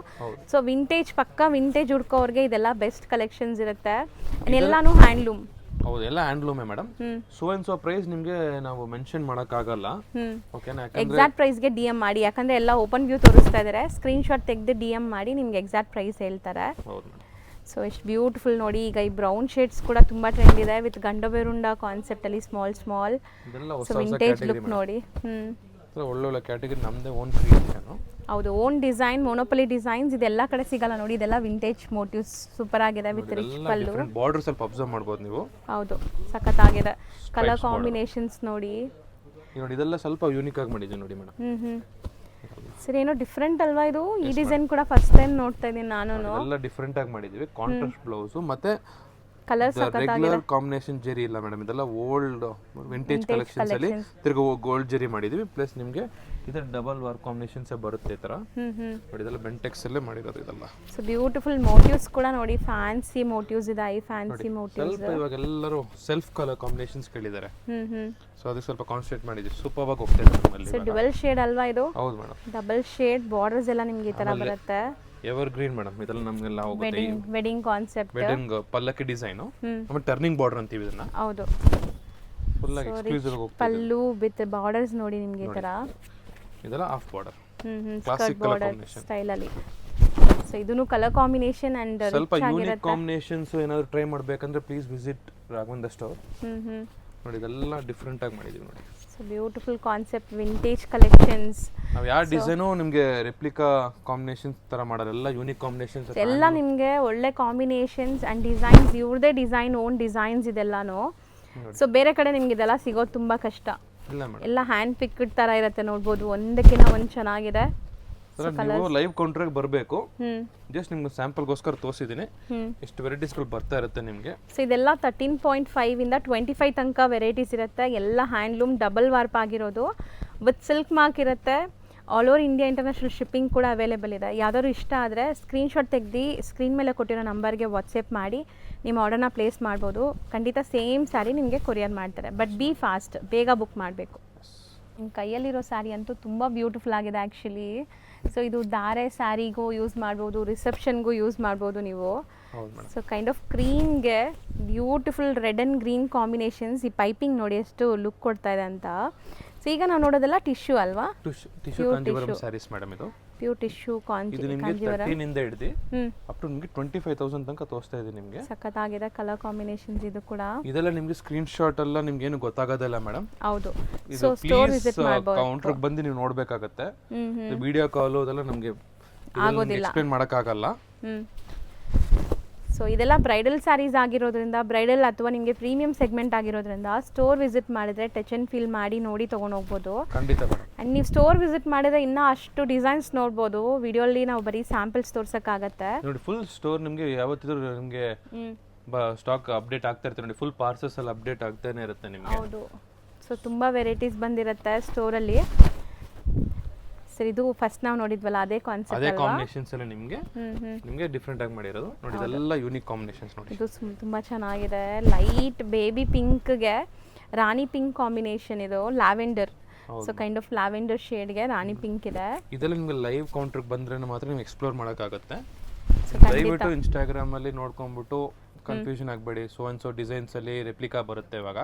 ಸೊ ವಿಂಟೇಜ್, ಪಕ್ಕ ವಿಂಟೇಜ್ ಹುಡ್ಕೋರ್ಗೆ ಇದೆಲ್ಲ ಬೆಸ್ಟ್ ಕಲೆಕ್ಷನ್ಸ್ ಇರುತ್ತೆ. ಎಲ್ಲಾನು ಹ್ಯಾಂಡ್ಲೂಮ್. ಹೌದು, ಎಲ್ಲ ಹ್ಯಾಂಡ್ಲೂಮೇ ಮೇಡಮ್. ಸೋ ಪ್ರೈಸ್ ನಿಮಗೆ ನಾವು ಮೆನ್ಷನ್ ಮಾಡಕ್ ಆಗಲ್ಲ. ಓಕೆನಾ, ಎಕ್ಸಾಕ್ಟ್ ಪ್ರೈಸ್ಗೆ DM ಮಾಡಿ, ಯಾಕಂದ್ರೆ ಎಲ್ಲ ಓಪನ್ ವ್ಯೂ ತೋರಿಸ್ತಾ ಇದ್ದಾರೆ. ಸ್ಕ್ರೀನ್ ಶಾಟ್ ತೆಗೆದು DM ಮಾಡಿ ನಿಮ್ಗೆ ಎಕ್ಸಾಕ್ಟ್ ಪ್ರೈಸ್ ಹೇಳ್ತಾರೆ. ಸೊ ಎಷ್ಟು ಬ್ಯೂಟಿಫುಲ್ ನೋಡಿ. ಈಗ ಈ ಬ್ರೌನ್ ಶೇಡ್ಸ್ ಕೂಡ ತುಂಬಾ ಟ್ರೆಂಡ್ ಇದೆ ವಿತ್ ಗಂಡಬೇರುಂಡ ಕಾನ್ಸೆಪ್ಟ್ ಅಲ್ಲಿ ಸ್ಮಾಲ್ ಸೊ ವಿಂಟೇಜ್ ಲುಕ್ ನೋಡಿ. ಒಳ್ಳೊಳ್ಳೆ ಕ್ಯಾಟಗರಿ, ನಮ್ದೇ ಓನ್ ಕ್ರಿಯೇಷನ್. ಹೌದು, ಓನ್ ಡಿಸೈನ್, ಮೊನೋಪಲಿ ಡಿಸೈನ್ಸ್, ಇದೆಲ್ಲ ಕಡೆ ಸಿಗಲ್ಲ ನೋಡಿ. ಇದೆಲ್ಲ ವಿಂಟೇಜ್ ಮೋಟಿವ್ಸ್ ಸೂಪರ್ ಆಗಿದೆ ವಿತ್ ರಿಚ್ ಪಲ್ಲು. ಬಾರ್ಡರ್ ಸ್ವಲ್ಪ ಅಬ್ಸರ್ವ್ ಮಾಡಬಹುದು ನೀವು. ಹೌದು, ಸಖತ್ತಾಗಿದೆ. ಕಲರ್ ಕಾಂಬಿನೇಷನ್ಸ್ ನೋಡಿ. ನೋಡಿ ಇದೆಲ್ಲ ಸ್ವಲ್ಪ ಯೂನಿಕ್ ಆಗಿ ಮಾಡಿದ್ದೀವಿ ನೋಡಿ ಮೇಡಮ್. ಸರಿ, ಏನೋ ಡಿಫ್ರೆಂಟ್ ಅಲ್ವಾ ಇದು? ಈ ಡಿಸೈನ್ ಕೂಡ ಫಸ್ಟ್ ಟೈಮ್ ನೋಡ್ತಾ ಇದ್ದೀನಿ ನಾನು. ಎಲ್ಲ ಡಿಫ್ರೆಂಟ್ ಆಗಿ ಮಾಡಿದ್ದೀವಿ. ಕಾಂಟ್ರಾಸ್ಟ್ ಬ್ಲೌಸ್ ಮತ್ತೆ ಕಲರ್ ರೆಗ್ಯುಲರ್ ಕಾಂಬಿನೇಷನ್ ಜೆರಿ ಇಲ್ಲ ಮೇಡಮ್, ಇದೆಲ್ಲ ಓಲ್ಡ್ ವಿಂಟೇಜ್ ಕಲೆಕ್ಷನ್ಸ್ ಅಲ್ಲಿ ತಿರ್ಗಾ ಗೋಲ್ಡ್ ಜೆರಿ ಮಾಡಿದೀವಿ. ಪ್ಲಸ್ ನಿಮಗೆ ಇದರ ಡಬಲ್ ವಾರ್ ಕಾಂಬಿನೇಷನ್ಸ್ ಬರುತ್ತೆ ಈ ತರ ನೋಡಿ. ಇದೆಲ್ಲ ಬೆಂಟೆಕ್ಸ್ ಅಲ್ಲೇ ಮಾಡಿರೋದು ಇದೆಲ್ಲ. ಸೊ ಬ್ಯೂಟಿಫುಲ್ ಮೋಟಿವ್ಸ್ ಕೂಡ ನೋಡಿ, ಫ್ಯಾನ್ಸಿ ಮೋಟಿವ್ಸ್ ಇದೆ, ಐ ಫ್ಯಾನ್ಸಿ ಮೋಟಿವ್ಸ್. ಸ್ವಲ್ಪ ಇವಾಗ ಎಲ್ಲರೂ ಸೆಲ್ಫ್ ಕಲರ್ ಕಾಂಬಿನೇಷನ್ಸ್ ಕೇಳಿದ್ದಾರೆ, ಸೊ ಅದಕ್ಕೆ ಸ್ವಲ್ಪ ಕಾನ್ಸಂಟ್ರೇಟ್ ಮಾಡಿದ್ವಿ. ಸೂಪರ್ ಆಗಿ ಹೋಗ್ತಾ ಇದೆ ನಮ್ಮಲ್ಲಿ. ಸೊ ಡುವೆಲ್ ಶೇಡ್ ಅಲ್ವಾ ಇದು? ಹೌದು ಮೇಡಮ್, ಡಬಲ್ ಶೇಡ್ ಬಾರ್ಡರ್ಸ್ ಎಲ್ಲ ನಿಮಗೆ ಈ ತರ ಬರುತ್ತೆ. ಎವರ್ ಗ್ರೀನ್ ಮೇಡಮ್, ಇದೆಲ್ಲ ನಮಗೆಲ್ಲ ಹೋಗುತ್ತೆ. ವೆಡ್ಡಿಂಗ್ ಕಾನ್ಸೆಪ್ಟ್, ವೆಡ್ಡಿಂಗ್ ಪಲ್ಲಕ್ಕಿ ಡಿಸೈನ್, ಆಮೇಲೆ ಟರ್ನಿಂಗ್ ಬಾರ್ಡರ್ ಅಂತೀವಿ ಇದನ್ನ. ಹೌದು, ಫುಲ್ ಆಗಿ ಎಕ್ಸ್ಕ್ಲೂಸಿವ್ ಆಗಿ ಹೋಗ್ತಾ ಇದೆ. ಪಲ್ಲು ವಿತ್ ಬಾರ್ಡರ್ಸ್ ನೋಡಿ ನಿಮಗೆ ಈ ತರ. ಇದೆಲ್ಲ half border, skirt border style ಅಲ್ಲಿ. ಸೊ ಇದನ್ನು ಕಲರ್ ಕಾಂಬಿನೇಷನ್ ಅಂಡ್ ಸ್ವಲ್ಪ ಯೂನಿಕ್ ಕಾಂಬಿನೇಷನ್ಸ್ ಏನಾದರೂ ಟ್ರೈ ಮಾಡಬೇಕಂದ್ರೆ ಪ್ಲೀಸ್ ವಿಸಿಟ್ ರಾಘವೇಂದ್ರ ಸ್ಟೋರ್. ನೋಡಿ ಇದೆಲ್ಲ ಡಿಫ್ರೆಂಟ್ ಆಗಿ ಮಾಡಿದೀವಿ ನೋಡಿ. So beautiful concept, vintage collections. ನಾವು ಯಾವ ಡಿಸೈನು ನಿಮಗೆ ರೆಪ್ಲಿಕಾ ಕಾಂಬಿನೇಷನ್ಸ್ ತರ ಮಾಡೋಲ್ಲ, ಎಲ್ಲ ಯೂನಿಕ್ ಕಾಂಬಿನೇಷನ್ಸ್ ಎಲ್ಲ ನಿಮಗೆ ಒಳ್ಳೆ ಕಾಂಬಿನೇಷನ್ಸ್ ಅಂಡ್ ಡಿಸೈನ್ಸ್, ಇವ್ರದೇ ಡಿಸೈನ್, ಓನ್ ಡಿಸೈನ್ಸ್ ಇದೆಲ್ಲಾನು. ಸೊ ಬೇರೆ ಕಡೆ ನಿಮ್ಗೆ ಇದೆಲ್ಲ ಸಿಗೋದು ತುಂಬಾ ಕಷ್ಟ. ಎಲ್ಲ ಹ್ಯಾಂಡ್ ಪಿಕ್ಡ್ ತರ ಇರುತ್ತೆ, ನೋಡ್ಬೋದು. ಒಂದಕ್ಕಿಂತ ಒಂದು ಚೆನ್ನಾಗಿದೆ. ನೀವು ಲೈವ್ ಕೌಂಟರ್ಗೆ ಬರಬೇಕು. ಜಸ್ಟ್ ನಿಮ್ಗೆ ಸ್ಯಾಂಪಲ್ಗೋಸ್ಕರ ತೋರಿಸಿದ್ದೀನಿ ಎಷ್ಟು ವೆರೈಟೀಸ್ಗಳು ಬರ್ತಾ ಇರುತ್ತೆ ನಿಮಗೆ. ಸೊ ಇದೆಲ್ಲ 13.5 ಇಂದ 25 ತನಕ ವೆರೈಟೀಸ್ ಇರುತ್ತೆ. ಎಲ್ಲ ಹ್ಯಾಂಡ್ಲೂಮ್ ಡಬಲ್ ವಾರ್ಪ್ ಆಗಿರೋದು ವಿತ್ ಸಿಲ್ಕ್ ಮಾರ್ಕ್ ಇರುತ್ತೆ. All over India international shipping ಕೂಡ ಅವೈಲೇಬಲ್ ಇದೆ. ಯಾವ್ದಾದ್ರು ಇಷ್ಟ ಆದರೆ ಸ್ಕ್ರೀನ್ಶಾಟ್ ತೆಗೆದು ಸ್ಕ್ರೀನ್ ಮೇಲೆ ಕೊಟ್ಟಿರೋ ನಂಬರ್ಗೆ ವಾಟ್ಸಪ್ ಮಾಡಿ ನಿಮ್ಮ ಆರ್ಡರ್ನ ಪ್ಲೇಸ್ ಮಾಡ್ಬೋದು. ಖಂಡಿತ ಸೇಮ್ ಸ್ಯಾರಿ ನಿಮಗೆ ಕೊರಿಯರ್ ಮಾಡ್ತಾರೆ. ಬಟ್ ಬಿ ಫಾಸ್ಟ್, ಬೇಗ ಬುಕ್ ಮಾಡಬೇಕು. ನಿಮ್ಮ ಕೈಯಲ್ಲಿರೋ ಸ್ಯಾರಿ ಅಂತೂ ತುಂಬ ಬ್ಯೂಟಿಫುಲ್ ಆಗಿದೆ ಆ್ಯಕ್ಚುಲಿ. ಸೊ ಇದು ಧಾರೆ ಸ್ಯಾರಿಗೂ ಯೂಸ್ ಮಾಡ್ಬೋದು, ರಿಸೆಪ್ಷನ್ಗೂ ಯೂಸ್ ಮಾಡ್ಬೋದು ನೀವು. ಸೊ ಕೈಂಡ್ ಆಫ್ ಕ್ರೀಮ್ಗೆ beautiful red and green combinations. ಈ ಪೈಪಿಂಗ್ ನೋಡಿ ಎಷ್ಟು ಲುಕ್ ಕೊಡ್ತಾ ಇದೆ ಅಂತ. ಸೊ ಈಗ ನಾವು ನೋಡೋದೆಲ್ಲ ಟಿಶ್ಯೂ ಅಲ್ವಾ? Tissue Kanjeevaram saris madam. ಇದು ಪ್ಯೂರ್ ಟಿಶ್ಯೂ ಇದು ನಿಮಗೆ 13 ಇಂದ ಹಿಡಿದು ಅಪ್ ಟು ನಿಮಗೆ 25,000 ತನಕ ತೋರಿಸ್ತಾ ಇದೆ ನಿಮಗೆ. ಸಖತ್ತಾಗಿದೆ ಕಲರ್ ಕಾಂಬಿನೇಷನ್ಸ್ ಇದು ಕೂಡ. ಇದೆಲ್ಲ ನಿಮಗೆ ಸ್ಕ್ರೀನ್ ಶಾಟ್ ಎಲ್ಲ ನಿಮಗೆ ಏನು ಗೊತ್ತಾಗೋದಿಲ್ಲ ಮೇಡಮ್. ಹೌದು, ಸೊ ಸ್ಟೋರ್ ವಿಸಿಟ್ ಮಾಡಬಹುದು. ಕೌಂಟರ್ಗೆ ಬಂದು ನೀವು ನೋಡಬೇಕಾಗುತ್ತೆ. ವಿಡಿಯೋ ಕಾಲ್ ಅದೆಲ್ಲ ನಮಗೆ ಎಕ್ಸ್ಪ್ಲೇನ್ ಮಾಡಕ ಆಗಲ್ಲ. ಸೊ ಇದೆಲ್ಲ ಬ್ರೈಡಲ್ ಸ್ಯಾರೀಸ್ ಆಗಿರೋದ್ರಿಂದ, ಬ್ರೈಡಲ್ ಅಥವಾ ನಿಮಗೆ ಪ್ರೀಮಿಯಂ ಸೆಗ್ಮೆಂಟ್ ಆಗಿರೋದ್ರಿಂದ ಸ್ಟೋರ್ ವಿಸಿಟ್ ಮಾಡಿದ್ರೆ ಟಚ್ ಅಂಡ್ ಫೀಲ್ ಮಾಡಿ ನೋಡಿ ತೊಗೊಂಡು ಹೋಗ್ಬೋದು. ಖಂಡಿತ ಮೇಡಮ್. ಆ್ಯಂಡ್ ನೀವು ಸ್ಟೋರ್ ವಿಸಿಟ್ ಮಾಡಿದ್ರೆ ಇನ್ನೂ ಅಷ್ಟು ಡಿಸೈನ್ಸ್ ನೋಡ್ಬೋದು. ವಿಡಿಯೋಲಿ ನಾವು ಬರೀ ಸ್ಯಾಂಪಲ್ಸ್ ತೋರ್ಸೋಕ್ಕಾಗತ್ತೆ ನೋಡಿ. ಫುಲ್ ಸ್ಟೋರ್ ನಿಮಗೆ ಯಾವತ್ತಿದ್ರೂ ನಿಮಗೆ ಸ್ಟಾಕ್ ಅಪ್ಡೇಟ್ ಆಗ್ತಾ ಇರುತ್ತೆ ನೋಡಿ. ಫುಲ್ ಪಾರ್ಸಲ್ಸ್ ಎಲ್ಲ ಅಪ್ಡೇಟ್ ಆಗ್ತಾನೆ ಇರುತ್ತೆ ನಿಮಗೆ. ಹೌದು. ಸೊ ತುಂಬ ವೆರೈಟೀಸ್ ಬಂದಿರುತ್ತೆ ಸ್ಟೋರಲ್ಲಿ. ಸರ್ ಇದು ಫಸ್ಟ್ ನಾವು ನೋಡಿದ್ವಲ್ಲ ಅದೇ ಕಾನ್ಸೆಪ್ಟ್ ಅದೇ ಕಾಂಬಿನೇಷನ್ಸ್ ಎಲ್ಲ ನಿಮಗೆ ಡಿಫರೆಂಟ್ ಆಗಿ ಮಾಡಿರೋದು ನೋಡಿ. ಇದೆಲ್ಲ ಯೂನಿಕ್ ಕಾಂಬಿನೇಷನ್ಸ್ ನೋಡಿ. ಇದು ತುಂಬಾ ಚೆನ್ನಾಗಿದೆ. ಲೈಟ್ ಬೇಬಿ ಪಿಂಕ್ಗೆ ರಾಣಿ ಪಿಂಕ್ ಕಾಂಬಿನೇಷನ್, ಇದು lavender. So kind of lavender ಶೇಡ್ಗೆ ರಾಣಿ ಪಿಂಕ್ ಇದೆ. ಇದೆಲ್ಲ ನಿಮಗೆ ಲೈವ್ ಕೌಂಟರ್ಗೆ ಬಂದ್ರೆ ಮಾತ್ರ ನೀವು ಎಕ್ಸ್ಪ್ಲೋರ್ ಮಾಡೋಕ್ಕಾಗುತ್ತೆ. ದಯವಿಟ್ಟು ಇನ್ಸ್ಟಾಗ್ರಾಮ್ ಅಲ್ಲಿ ನೋಡ್ಕೊಂಡ್ಬಿಟ್ಟು ಕನ್ಫ್ಯೂಷನ್ ಆಗಬೇಡಿ. ಸೋ ಅಂಡ್ ಸೋ ಡಿಸೈನ್ಸ್ ಅಲ್ಲಿ ರೆಪ್ಲಿಕಾ ಬರುತ್ತೆ ಇವಾಗ.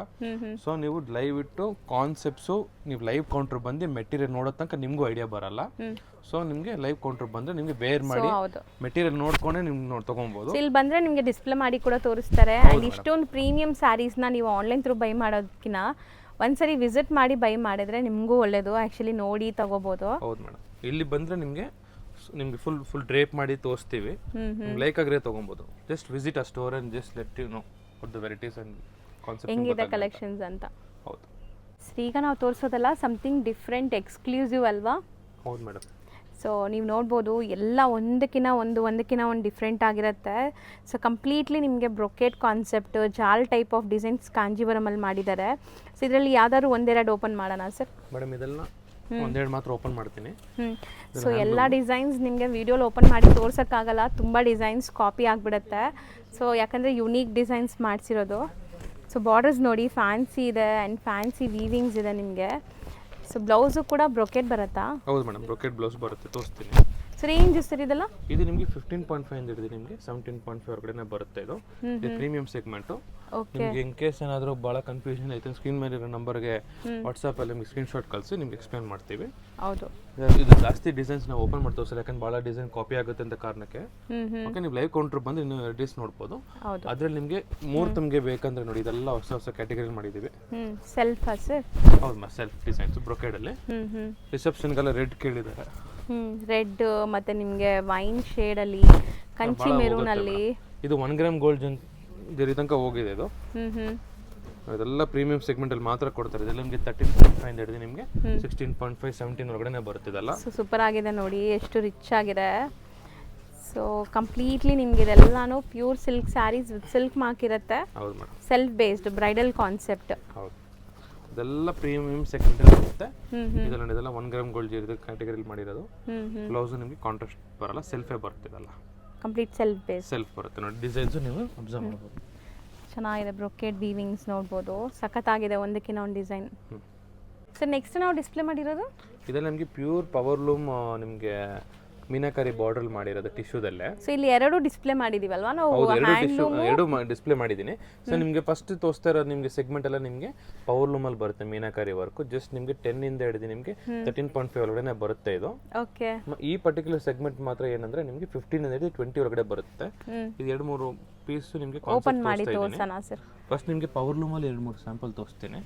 ಸೊ ನೀವು ಲೈವ್ ಇಟ್ಟು ಕಾನ್ಸೆಪ್ಟ್ಸು ನೀವು ಲೈವ್ ಕೌಂಟರ್ ಬಂದು ಮೆಟೀರಿಯಲ್ ನೋಡೋ ತನಕ ನಿಮಗೂ ಐಡಿಯಾ ಬರಲ್ಲ. ಸೊ ನಿಮಗೆ ಲೈವ್ ಕೌಂಟರ್ ಬಂದ್ರೆ ನಿಮಗೆ ಬೇರ್ ಮಾಡಿ ಮೆಟೀರಿಯಲ್ ನೋಡ್ಕೊಂಡೆ ನೀವು ತಗೊಬಹುದು. ಇಲ್ಲಿ ಬಂದ್ರೆ ನಿಮಗೆ ಡಿಸ್ಪ್ಲೇ ಮಾಡಿ ಕೂಡ ತೋರಿಸ್ತಾರೆ. ಅಂಡ್ ಇಷ್ಟೊಂದು ಪ್ರೀಮಿಯಂ ಸ್ಯಾರೀಸ್ನ ನೀವು ಆನ್ಲೈನ್ ಥ್ರೂ ಬೈ ಮಾಡೋದಕ್ಕಿಂತ ಒಂದ್ಸರಿ ವಿಸಿಟ್ ಮಾಡಿ ಬೈ ಮಾಡಿದ್ರೆ ನಿಮಗೂ ಒಳ್ಳೇದು. ಆ್ಯಕ್ಚುಲಿ ನೋಡಿ ತಗೋಬಹುದು. ಹೌದು ಮೇಡಮ್. ಇಲ್ಲಿ ಬಂದ್ರೆ ನಿಮಗೆ ಫುಲ್ ಡ್ರೇಪ್ ಮಾಡಿ ತೋರಿಸ್ತೀವಿ. ಲೈಕ್ ಆಗ್ರೆ ತಗೊಬಹುದು. Just visit a store and just let you know what the varieties and concept ಹೆಂಗಿದೆ ಕಲೆಕ್ಷನ್ಸ್ ಅಂತ. ಹೌದು. ಈಗ ನಾವು ತೋರಿಸೋದಲ್ಲ ಸಮಥಿಂಗ್ ಡಿಫ್ರೆಂಟ್, ಎಕ್ಸ್ಕ್ಲೂಸಿವ್ ಅಲ್ವಾ? ಹೌದು ಮೇಡಮ್. ಸೊ ನೀವು ನೋಡ್ಬೋದು ಎಲ್ಲ ಒಂದಕ್ಕಿಂತ ಒಂದು ಡಿಫ್ರೆಂಟ್ ಆಗಿರುತ್ತೆ. ಸೊ ಕಂಪ್ಲೀಟ್ಲಿ ನಿಮಗೆ ಬ್ರೊಕೇಟ್ ಕಾನ್ಸೆಪ್ಟ್, ಜಾಲ್ ಟೈಪ್ ಆಫ್ ಡಿಸೈನ್ಸ್ ಕಾಂಜೀವರಮಲ್ಲಿ ಮಾಡಿದ್ದಾರೆ. ಸೊ ಇದರಲ್ಲಿ ಯಾವ್ದಾದ್ರು ಒಂದೆರಡು ಓಪನ್ ಮಾಡೋಣ ಸರ್? ಮೇಡಮ್ ಇದೆಲ್ಲ ಒಂದೆರಡು ಮಾತ್ರ ಓಪನ್ ಮಾಡ್ತೀನಿ. ಸೊ ಎಲ್ಲ ಡಿಸೈನ್ಸ್ ನಿಮಗೆ ವಿಡಿಯೋಲಿ ಓಪನ್ ಮಾಡಿ ತೋರ್ಸೋಕ್ಕಾಗಲ್ಲ, ತುಂಬ ಡಿಸೈನ್ಸ್ ಕಾಪಿ ಆಗಿಬಿಡುತ್ತೆ. ಸೊ ಯಾಕಂದರೆ ಯುನೀಕ್ ಡಿಸೈನ್ಸ್ ಮಾಡಿಸಿರೋದು. ಸೊ ಬಾರ್ಡರ್ಸ್ ನೋಡಿ ಫ್ಯಾನ್ಸಿ ಇದೆ ಆ್ಯಂಡ್ ಫ್ಯಾನ್ಸಿ ವೀವಿಂಗ್ಸ್ ಇದೆ ನಿಮಗೆ. ಸೊ ಬ್ಲೌಸು ಕೂಡ ಬ್ರೊಕೆಟ್ ಬರುತ್ತಾ? ಹೌದು ಮೇಡಮ್, ಬ್ರೊಕೆಟ್ ಬ್ಲೌಸ್ ಬರುತ್ತೆ, ತೋರಿಸ್ತೀನಿ. ಸೊ ರೇಂಜ್ ಸರ್ ಇದೆಲ್ಲ? ಇದು ನಿಮಗೆ 15.5 ಇಂದ ಹಿಡಿದು ನಿಮಗೆ 17.5 ಹೊರಗಡೆ ಬರುತ್ತೆ. ಇದು ಪ್ರೀಮಿಯಂ ಸೆಗ್ಮೆಂಟು. ನಿಮಗೆ ಇನ್ ಕೇಸ್ ಏನಾದರೂ ಭಾಳ ಕನ್ಫ್ಯೂಷನ್ ಐತೆ ಸ್ಕ್ರೀನ್ ಮೇಲೆ ಇರೋ ನಂಬರ್ಗೆ ವಾಟ್ಸಪ್ಪಲ್ಲಿ ನಿಮಗೆ ಸ್ಕ್ರೀನ್ ಶಾಟ್ ಕಳಿಸಿ ನಿಮ್ಗೆ ಎಕ್ಸ್ಪ್ಲೇನ್ ಮಾಡ್ತೀವಿ. ಹೌದು. ಇದು ಜಾಸ್ತಿ ಡಿಸೈನ್ಸ್ ನಾವು ಓಪನ್ ಮಾಡ್ತೇವೆ ಸರ್, ಯಾಕಂದ್ರೆ ಭಾಳ ಡಿಸೈನ್ ಕಾಪಿ ಆಗುತ್ತೆ ಅಂತ ಕಾರಣಕ್ಕೆ. ಓಕೆ, ನೀವು ಲೈವ್ ಕೌಂಟರ್ ಬಂದು ಇನ್ನೂ ವೆರೈಟೀಸ್ ನೋಡ್ಬೋದು. ಅದ್ರಲ್ಲಿ ನಿಮಗೆ ತಮಗೆ ಬೇಕಂದ್ರೆ ನೋಡಿ ಇದೆಲ್ಲ ಹೊಸ ಕ್ಯಾಟಗರಿ ಮಾಡಿದ್ದೀವಿ. Self sir? ಹೌದು ಮಾ, ಸೆಲ್ಫ್ ಡಿಸೈನ್ಸ್ ಬ್ರೊಕೇಡಲ್ಲಿ. ರಿಸೆಪ್ಷನ್ಗೆಲ್ಲ ರೆಡ್ ಕೇಳಿದ್ದಾರೆ. ರೆಡ್ ಮತ್ತೆ ನಿಮಗೆ ವೈನ್ ಶೇಡಲ್ಲಿ, ಕಂಚಿ ಮೆರೂನಲ್ಲಿ. ಇದು 1 ಗ್ರಾಮ್ ಗೋಲ್ಡ್ ಜರಿ ತನಕ ಹೋಗಿದೆ. ಇದು ಇದೆಲ್ಲ ಪ್ರೀಮಿಯಂ ಸೆಗ್ಮೆಂಟ್ ಅಲ್ಲಿ ಮಾತ್ರ ಕೊಡ್ತಾರೆ. ಇದೆಲ್ಲ ನಿಮಗೆ 13.5 ಹಿಡಿದು ನಿಮಗೆ 16.5 17 ಹೊರಗಡೆ ಬರುತ್ತೆ. ಇದೆಲ್ಲ ಸೂಪರ್ ಆಗಿದೆ ನೋಡಿ, ಎಷ್ಟು ರಿಚ್ ಆಗಿದೆ. ಸೊ ಕಂಪ್ಲೀಟ್ಲಿ ನಿಮ್ಗೆ ಇದೆಲ್ಲಾನು pure silk saris with silk mark ಇರುತ್ತೆ. ಹೌದು madam. Self based bridal concept. ಹೌದು, ಇದೆಲ್ಲ ಪ್ರೀಮಿಯಂ ಸೆಗ್ಮೆಂಟಲ್ಲಿ ಬರುತ್ತೆ. ಇದೆಲ್ಲ 1 ಗ್ರಾಮ್ ಗೋಲ್ಡ್ ಜರಿ ಕ್ಯಾಟಗರಿಲಿ ಮಾಡಿರೋದು. ಬ್ಲೌಸ್ ನಿಮಗೆ ಕಾಂಟ್ರಾಸ್ಟ್ ಬರಲ್ಲ, ಸೆಲ್ಫೇ ಬರುತ್ತೆ. ಇದೆಲ್ಲ ಕಂಪ್ಲೀಟ್ ಸೆಲ್ಫ್ ಬೇಸ್. ಸೆಲ್ಫ್ ಬರುತ್ತೆ ನೋಡಿ. ಡಿಸೈನ್ಸ್ ನೀವು ಅಬ್ಸರ್ವ್ ಮಾಡ್ಬೋದು. ಚೆನ್ನಾಗಿದೆ, ಬ್ರೊಕೇಡ್ ವೀವಿಂಗ್ಸ್ ನೋಡ್ಬೋದು, ಸಖತ್ತಾಗಿದೆ ಒಂದಕ್ಕಿಂತ ಒಂದು ಡಿಸೈನ್. ಸರ್ ನೆಕ್ಸ್ಟ್ ನಾವು ಡಿಸ್ಪ್ಲೇ ಮಾಡಿರೋದು ಇದೆಲ್ಲ ನಿಮಗೆ ಪ್ಯೂರ್ ಪವರ್ ಲೂಮ್ ನಿಮಗೆ ಮೀನಾಕಾರಿ ಬಾರ್ಡರ್ ಮಾಡಿರೋದು ಟಿಶ್ಯೂದಲ್ಲೇ. ಸೊ ಇಲ್ಲಿ ಎರಡು ಡಿಸ್ಪ್ಲೇ ಮಾಡಿದೀವಲ್ವಾ ನಾವು? ಎರಡು ಡಿಸ್ಪ್ಲೇ ಮಾಡಿದ್ದೀನಿ. ಸೊ ನಿಮಗೆ ಫಸ್ಟ್ ತೋರಿಸ್ತಾ ಇರೋದು ನಿಮಗೆ ಸೆಗ್ಮೆಂಟ್ ಎಲ್ಲ ನಿಮಗೆ ಪವರ್ ಲೂಮ್ ಅಲ್ಲಿ ಬರುತ್ತೆ ಮೀನಾಕಾರಿ ವರ್ಕ್. ಜಸ್ಟ್ ನಿಮಗೆ 10 ಇಂದ ಹಿಡಿದು ನಿಮಗೆ 13.5 ಒಳಗಡೆ ಬರುತ್ತೆ ಇದು. ಓಕೆ. ಈ ಪರ್ಟಿಕ್ಯುಲರ್ ಸೆಗ್ಮೆಂಟ್ ಮಾತ್ರ ಏನಂದ್ರೆ ನಿಮಗೆ 15 ಇಂದ ಹಿಡಿದು 20 ಒಳಗಡೆ ಬರುತ್ತೆ. ಇದು 2-3 ಪೀಸ್ ನಿಮಗೆ ಓಪನ್ ಮಾಡಿ ತೋರಿಸೋಣ ಸರ್. ಫಸ್ಟ್ ನಿಮಗೆ ಪವರ್ ಲೂಮ್ ಅಲ್ಲಿ 2-3 ಸ್ಯಾಂಪಲ್ ತೋರಿಸ್ತೀನಿ.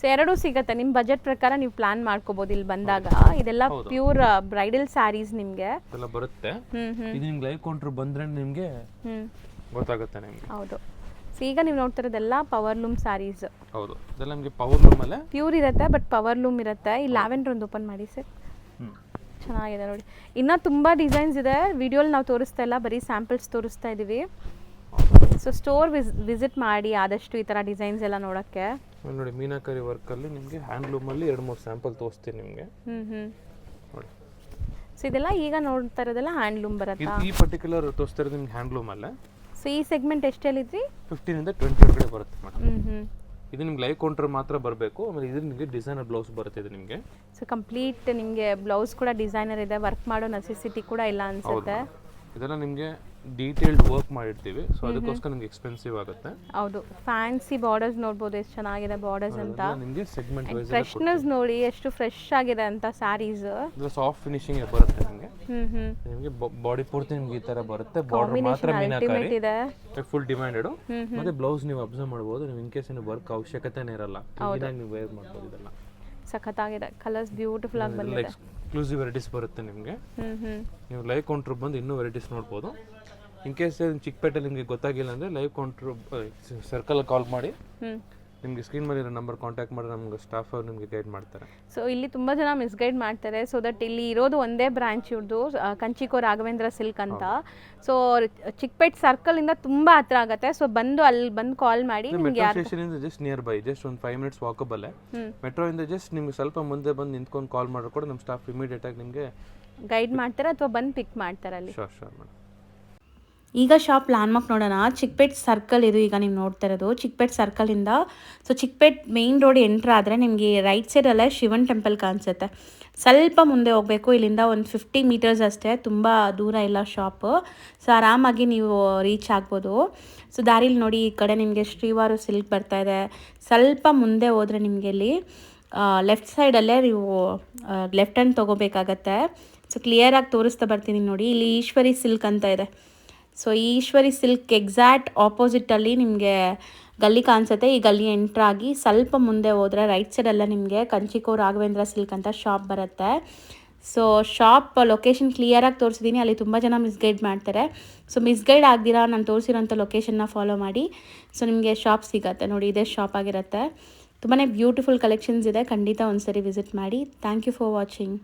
ಸೊ ಎರಡೂ ಸಿಗುತ್ತೆ ನಿಮ್ಮ ಬಜೆಟ್ ಪ್ರಕಾರ, ನೀವು ಪ್ಲಾನ್ ಮಾಡ್ಕೋಬಹುದು ಇಲ್ಲಿ ಬಂದಾಗ. ಇದೆಲ್ಲ ಪ್ಯೂರ್ ಬ್ರೈಡಲ್ ಸ್ಯಾರೀಸ್ ನಿಮಗೆ ಎಲ್ಲ ಬರುತ್ತೆ. ಇದು ನಿಮ್ಗೆ ಲೈವ್ ಕೌಂಟರ್ ಬಂದ್ರೆ ನಿಮಗೆ ಗೊತ್ತಾಗುತ್ತೆ ನಿಮಗೆ. ಹೌದು. ಸೊ ಈಗ ನೀವು ನೋಡ್ತಾ ಇರೋದೆಲ್ಲ ಪವರ್ ಲೂಮ್ ಸ್ಯಾರೀಸ್. ಹೌದು, ಇದೆಲ್ಲ ನಿಮಗೆ ಪವರ್ ಲೂಮ್ ಅಲ್ಲೇ ಪ್ಯೂರ್ ಇರುತ್ತೆ, ಬಟ್ ಪವರ್ ಲೂಮ್ ಇರುತ್ತೆ. ಈ ಲ್ಯಾವೆಂಡರ್ ಒಂದು ಓಪನ್ ಮಾಡಿ ಸರ್. ಚೆನ್ನಾಗಿದೆ ನೋಡಿ. ಇನ್ನೂ ತುಂಬ ಡಿಸೈನ್ಸ್ ಇದೆ. ವಿಡಿಯೋಲಿ ನಾವು ತೋರಿಸ್ತಾ ಇಲ್ಲ, ಬರೀ ಸ್ಯಾಂಪಲ್ಸ್ ತೋರಿಸ್ತಾ ಇದ್ದೀವಿ. ಸೊ ಸ್ಟೋರ್ ವಿಸಿಟ್ ಮಾಡಿ ಆದಷ್ಟು ಈ ಥರ ಡಿಸೈನ್ಸ್ ಎಲ್ಲ ನೋಡೋಕ್ಕೆ. ನೋಡಿ ಮೀನಾಕಾರಿ ವರ್ಕಲ್ಲಿ ನಿಮಗೆ ಹ್ಯಾಂಡ್ಲೂಮಲ್ಲಿ 2-3 ಸ್ಯಾಂಪಲ್ ತೋರಿಸ್ತೀನಿ ನಿಮಗೆ. ನೋಡಿ. ಸೊ ಇದೆಲ್ಲ ಈಗ ನೋಡ್ತಾ ಇರೋದೆಲ್ಲ ಹ್ಯಾಂಡ್ಲೂಮ್ ಬರುತ್ತೆ. ಈ ಪರ್ಟಿಕ್ಯುಲರ್ ತೋರಿಸ್ತಾ ಇರೋದು ನಿಮ್ಗೆ ಹ್ಯಾಂಡ್ಲೂಮ್ ಅಲ್ಲ. ಸೊ ಈ ಸೆಗ್ಮೆಂಟ್ ಎಷ್ಟು ಹೇಳಿದ್ರಿ? 15 ಇಂದ 20 ಒಳಗಡೆ ಬರುತ್ತೆ ಮೇಡಮ್. ಇದು ನಿಮ್ಗೆ ಲೈವ್ ಕೌಂಟರ್ ಮಾತ್ರ ಬರಬೇಕು. ಆಮೇಲೆ ಇದು ನಿಮಗೆ ಡಿಸೈನರ್ ಬ್ಲೌಸ್ ಬರುತ್ತೆ ಇದು ನಿಮಗೆ. ಸೊ ಕಂಪ್ಲೀಟ್ ನಿಮಗೆ ಬ್ಲೌಸ್ ಕೂಡ ಡಿಸೈನರ್ ಇದೆ, ವರ್ಕ್ ಮಾಡೋ ನೆಸೆಸಿಟಿ ಕೂಡ ಇಲ್ಲ ಅನ್ಸುತ್ತೆ. ಇದೆಲ್ಲ ನಿಮಗೆ ಡೀಟೇಲ್ಡ್ ವರ್ಕ್ ಮಾಡಿರ್ತೀವಿ. ಸೊ ಅದಕ್ಕೋಸ್ಕರ ನಿಮಗೆ ಎಕ್ಸ್ಪೆನ್ಸಿವ್ ಆಗುತ್ತೆ. ಹೌದು, ಫ್ಯಾನ್ಸಿ ಬಾರ್ಡರ್ಸ್ ನೋಡ್ಬೋದು ಎಷ್ಟು ಚೆನ್ನಾಗಿದೆ ಬಾರ್ಡರ್ಸ್ ಅಂತ. ನಿಮಗೆ ಸೆಗ್ಮೆಂಟ್ ವೈಸ್ ಫ್ರೆಶ್ನೆಸ್ ನೋಡಿ ಎಷ್ಟು ಫ್ರೆಶ್ ಆಗಿದೆ ಅಂತ ಸ್ಯಾರೀಸ್. ಇದು ಸಾಫ್ಟ್ ಫಿನಿಶಿಂಗ್ ಬರುತ್ತೆ ನಿಮಗೆ. ನಿಮಗೆ ಬಾಡಿ ಪೂರ್ತಿ ನಿಮಗೆ ಈ ತರ ಬರುತ್ತೆ. ಬಾರ್ಡರ್ ಮಾತ್ರ ಮೀನಾಕಾರಿ ಇದೆ, ಫುಲ್ ಡಿಮ್ಯಾಂಡೆಡ್. ಮತ್ತೆ ಬ್ಲೌಸ್ ನೀವು ಅಬ್ಸರ್ವ್ ಮಾಡಬಹುದು. ನೀವು ಇನ್ ಕೇಸ್ ಏನು ವರ್ಕ್ ಅವಶ್ಯಕತೆನೇ ಇರಲ್ಲ, ಈಗಿನಾಗಿ ನೀವು ವೇರ್ ಮಾಡಬಹುದು. ಇದೆಲ್ಲ ಸಖತ್ತಾಗಿದೆ, ಕಲರ್ಸ್ ಬ್ಯೂಟಿಫುಲ್ ಆಗಿ ಬಂದಿದೆ. ಎಕ್ಸ್ಕ್ಲೂಸಿವ್ ವೆರೈಟೀಸ್ ಬರುತ್ತೆ ನಿಮಗೆ. ನೀವು ಲೈವ್ ಕೌಂಟರ್ ಬಂದು ಇನ್ನೂ ವೆರೈಟೀಸ್ ನೋಡ್ಬೋದು. ಇನ್ ಕೇಸ್ ಚಿಕ್ಕಪೇಟೆಯಲ್ಲಿ ನಿಮಗೆ ಗೊತ್ತಾಗಿಲ್ಲ ಅಂದರೆ ಲೈವ್ ಕೌಂಟ್ರ್ ಸರ್ಕಲ್ ಕಾಲ್ ಮಾಡಿ ನಿಮಗೆ ಸ್ಕ್ರೀನ್ ಮೇಲೆ ಇರೋ ನಂಬರ್ ಕಾಂಟ್ಯಾಕ್ಟ್ ಮಾಡಿ ನಮ್ಗೆ ಸ್ಟಾಫ್ ಅವ್ರು ನಿಮಗೆ ಗೈಡ್ ಮಾಡ್ತಾರೆ. ಸೊ ಇಲ್ಲಿ ತುಂಬ ಜನ ಮಿಸ್ಗೈಡ್ ಮಾಡ್ತಾರೆ. ಸೊ ದಟ್ ಇಲ್ಲಿ ಇರೋದು ಒಂದೇ ಬ್ರಾಂಚ್ ಇವ್ರದ್ದು, ಕಂಚಿಕೋ ರಾಘವೇಂದ್ರ ಸಿಲ್ಕ್ ಅಂತ. ಸೊ ಚಿಕ್ಕಪೇಟೆ ಸರ್ಕಲಿಂದ ತುಂಬ ಹತ್ರ ಆಗುತ್ತೆ. ಸೊ ಬಂದು ಅಲ್ಲಿ ಬಂದು ಕಾಲ್ ಮಾಡಿ. ಮೆಟ್ರೋ ಸ್ಟೇಷನಿಂದ ಜಸ್ಟ್ ನಿಯರ್ ಬೈ, ಜಸ್ಟ್ ಒಂದು 5 ಮಿನಿಟ್ಸ್ ವಾಕಬಲ್. ಮೆಟ್ರೋ ಇಂದ ಜಸ್ಟ್ ನಿಮ್ಗೆ ಸ್ವಲ್ಪ ಮುಂದೆ ಬಂದು ನಿಂತ್ಕೊಂಡು ಕಾಲ್ ಮಾಡಿದ್ರು ಕೂಡ ನಮ್ಮ ಸ್ಟಾಫ್ ಇಮಿಡಿಯೇಟ್ ಆಗಿ ನಿಮಗೆ ಗೈಡ್ ಮಾಡ್ತಾರೆ ಅಥವಾ ಬಂದು ಪಿಕ್ ಮಾಡ್ತಾರೆ ಅಲ್ಲಿ. Sure madam. ಈಗ ಶಾಪ್ ಲ್ಯಾಂಡ್ಮಾರ್ಕ್ ನೋಡೋಣ. ಚಿಕ್ಕಪೇಟೆ ಸರ್ಕಲ್ ಇದು ಈಗ ನೀವು ನೋಡ್ತಾ ಇರೋದು ಚಿಕ್ಕಪೇಟೆ ಸರ್ಕಲಿಂದ. So Chickpete main road enter ಆದರೆ ನಿಮಗೆ ರೈಟ್ ಸೈಡಲ್ಲೇ ಶಿವನ್ ಟೆಂಪಲ್ ಕಾಣಿಸುತ್ತೆ. ಸ್ವಲ್ಪ ಮುಂದೆ ಹೋಗಬೇಕು, ಇಲ್ಲಿಂದ ಒಂದು 50 ಮೀಟರ್ಸ್ ಅಷ್ಟೇ, ತುಂಬ ದೂರ ಇಲ್ಲ ಶಾಪು. ಸೊ ಆರಾಮಾಗಿ ನೀವು ರೀಚ್ ಆಗ್ಬೋದು. ಸೊ ದಾರಿಲಿ ನೋಡಿ ಈ ಕಡೆ ನಿಮಗೆ ಶ್ರೀವಾರು ಸಿಲ್ಕ್ ಬರ್ತಾಯಿದೆ. ಸ್ವಲ್ಪ ಮುಂದೆ ಹೋದರೆ ನಿಮಗೆ ಇಲ್ಲಿ ಲೆಫ್ಟ್ ಸೈಡಲ್ಲೇ ನೀವು ಲೆಫ್ಟ್ ಹ್ಯಾಂಡ್ ತೊಗೋಬೇಕಾಗತ್ತೆ. ಸೊ ಕ್ಲಿಯರಾಗಿ ತೋರಿಸ್ತಾ ಬರ್ತೀನಿ ನೋಡಿ. ಇಲ್ಲಿ ಈಶ್ವರಿ ಸಿಲ್ಕ್ ಅಂತ ಇದೆ. ಸೊ ಈ ಈಶ್ವರಿ ಸಿಲ್ಕ್ ಎಕ್ಸಾಕ್ಟ್ ಆಪೋಸಿಟಲ್ಲಿ ನಿಮಗೆ ಗಲ್ಲಿ ಕಾಣಿಸುತ್ತೆ. ಈ ಗಲ್ಲಿ ಎಂಟ್ರಾಗಿ ಸ್ವಲ್ಪ ಮುಂದೆ ಹೋದರೆ ರೈಟ್ ಸೈಡೆಲ್ಲ ನಿಮಗೆ ಕಂಚಿಕೋ ರಾಘವೇಂದ್ರ ಸಿಲ್ಕ್ ಅಂತ ಶಾಪ್ ಬರುತ್ತೆ. ಸೊ ಶಾಪ್ ಲೊಕೇಶನ್ ಕ್ಲಿಯರಾಗಿ ತೋರಿಸಿದ್ದೀನಿ. ಅಲ್ಲಿ ತುಂಬ ಜನ ಮಿಸ್ಗೈಡ್ ಮಾಡ್ತಾರೆ. ಸೊ ಮಿಸ್ಗೈಡ್ ಆಗ್ದಿರಾ ನಾನು ತೋರಿಸಿರೋಂಥ ಲೊಕೇಶನ್ನ ಫಾಲೋ ಮಾಡಿ. ಸೊ ನಿಮಗೆ ಶಾಪ್ ಸಿಗುತ್ತೆ ನೋಡಿ, ಇದೇ ಶಾಪ್ ಆಗಿರುತ್ತೆ. ತುಂಬಾ ಬ್ಯೂಟಿಫುಲ್ ಕಲೆಕ್ಷನ್ಸ್ ಇದೆ, ಖಂಡಿತ ಒಂದ್ಸರಿ ವಿಸಿಟ್ ಮಾಡಿ. Thank you for watching.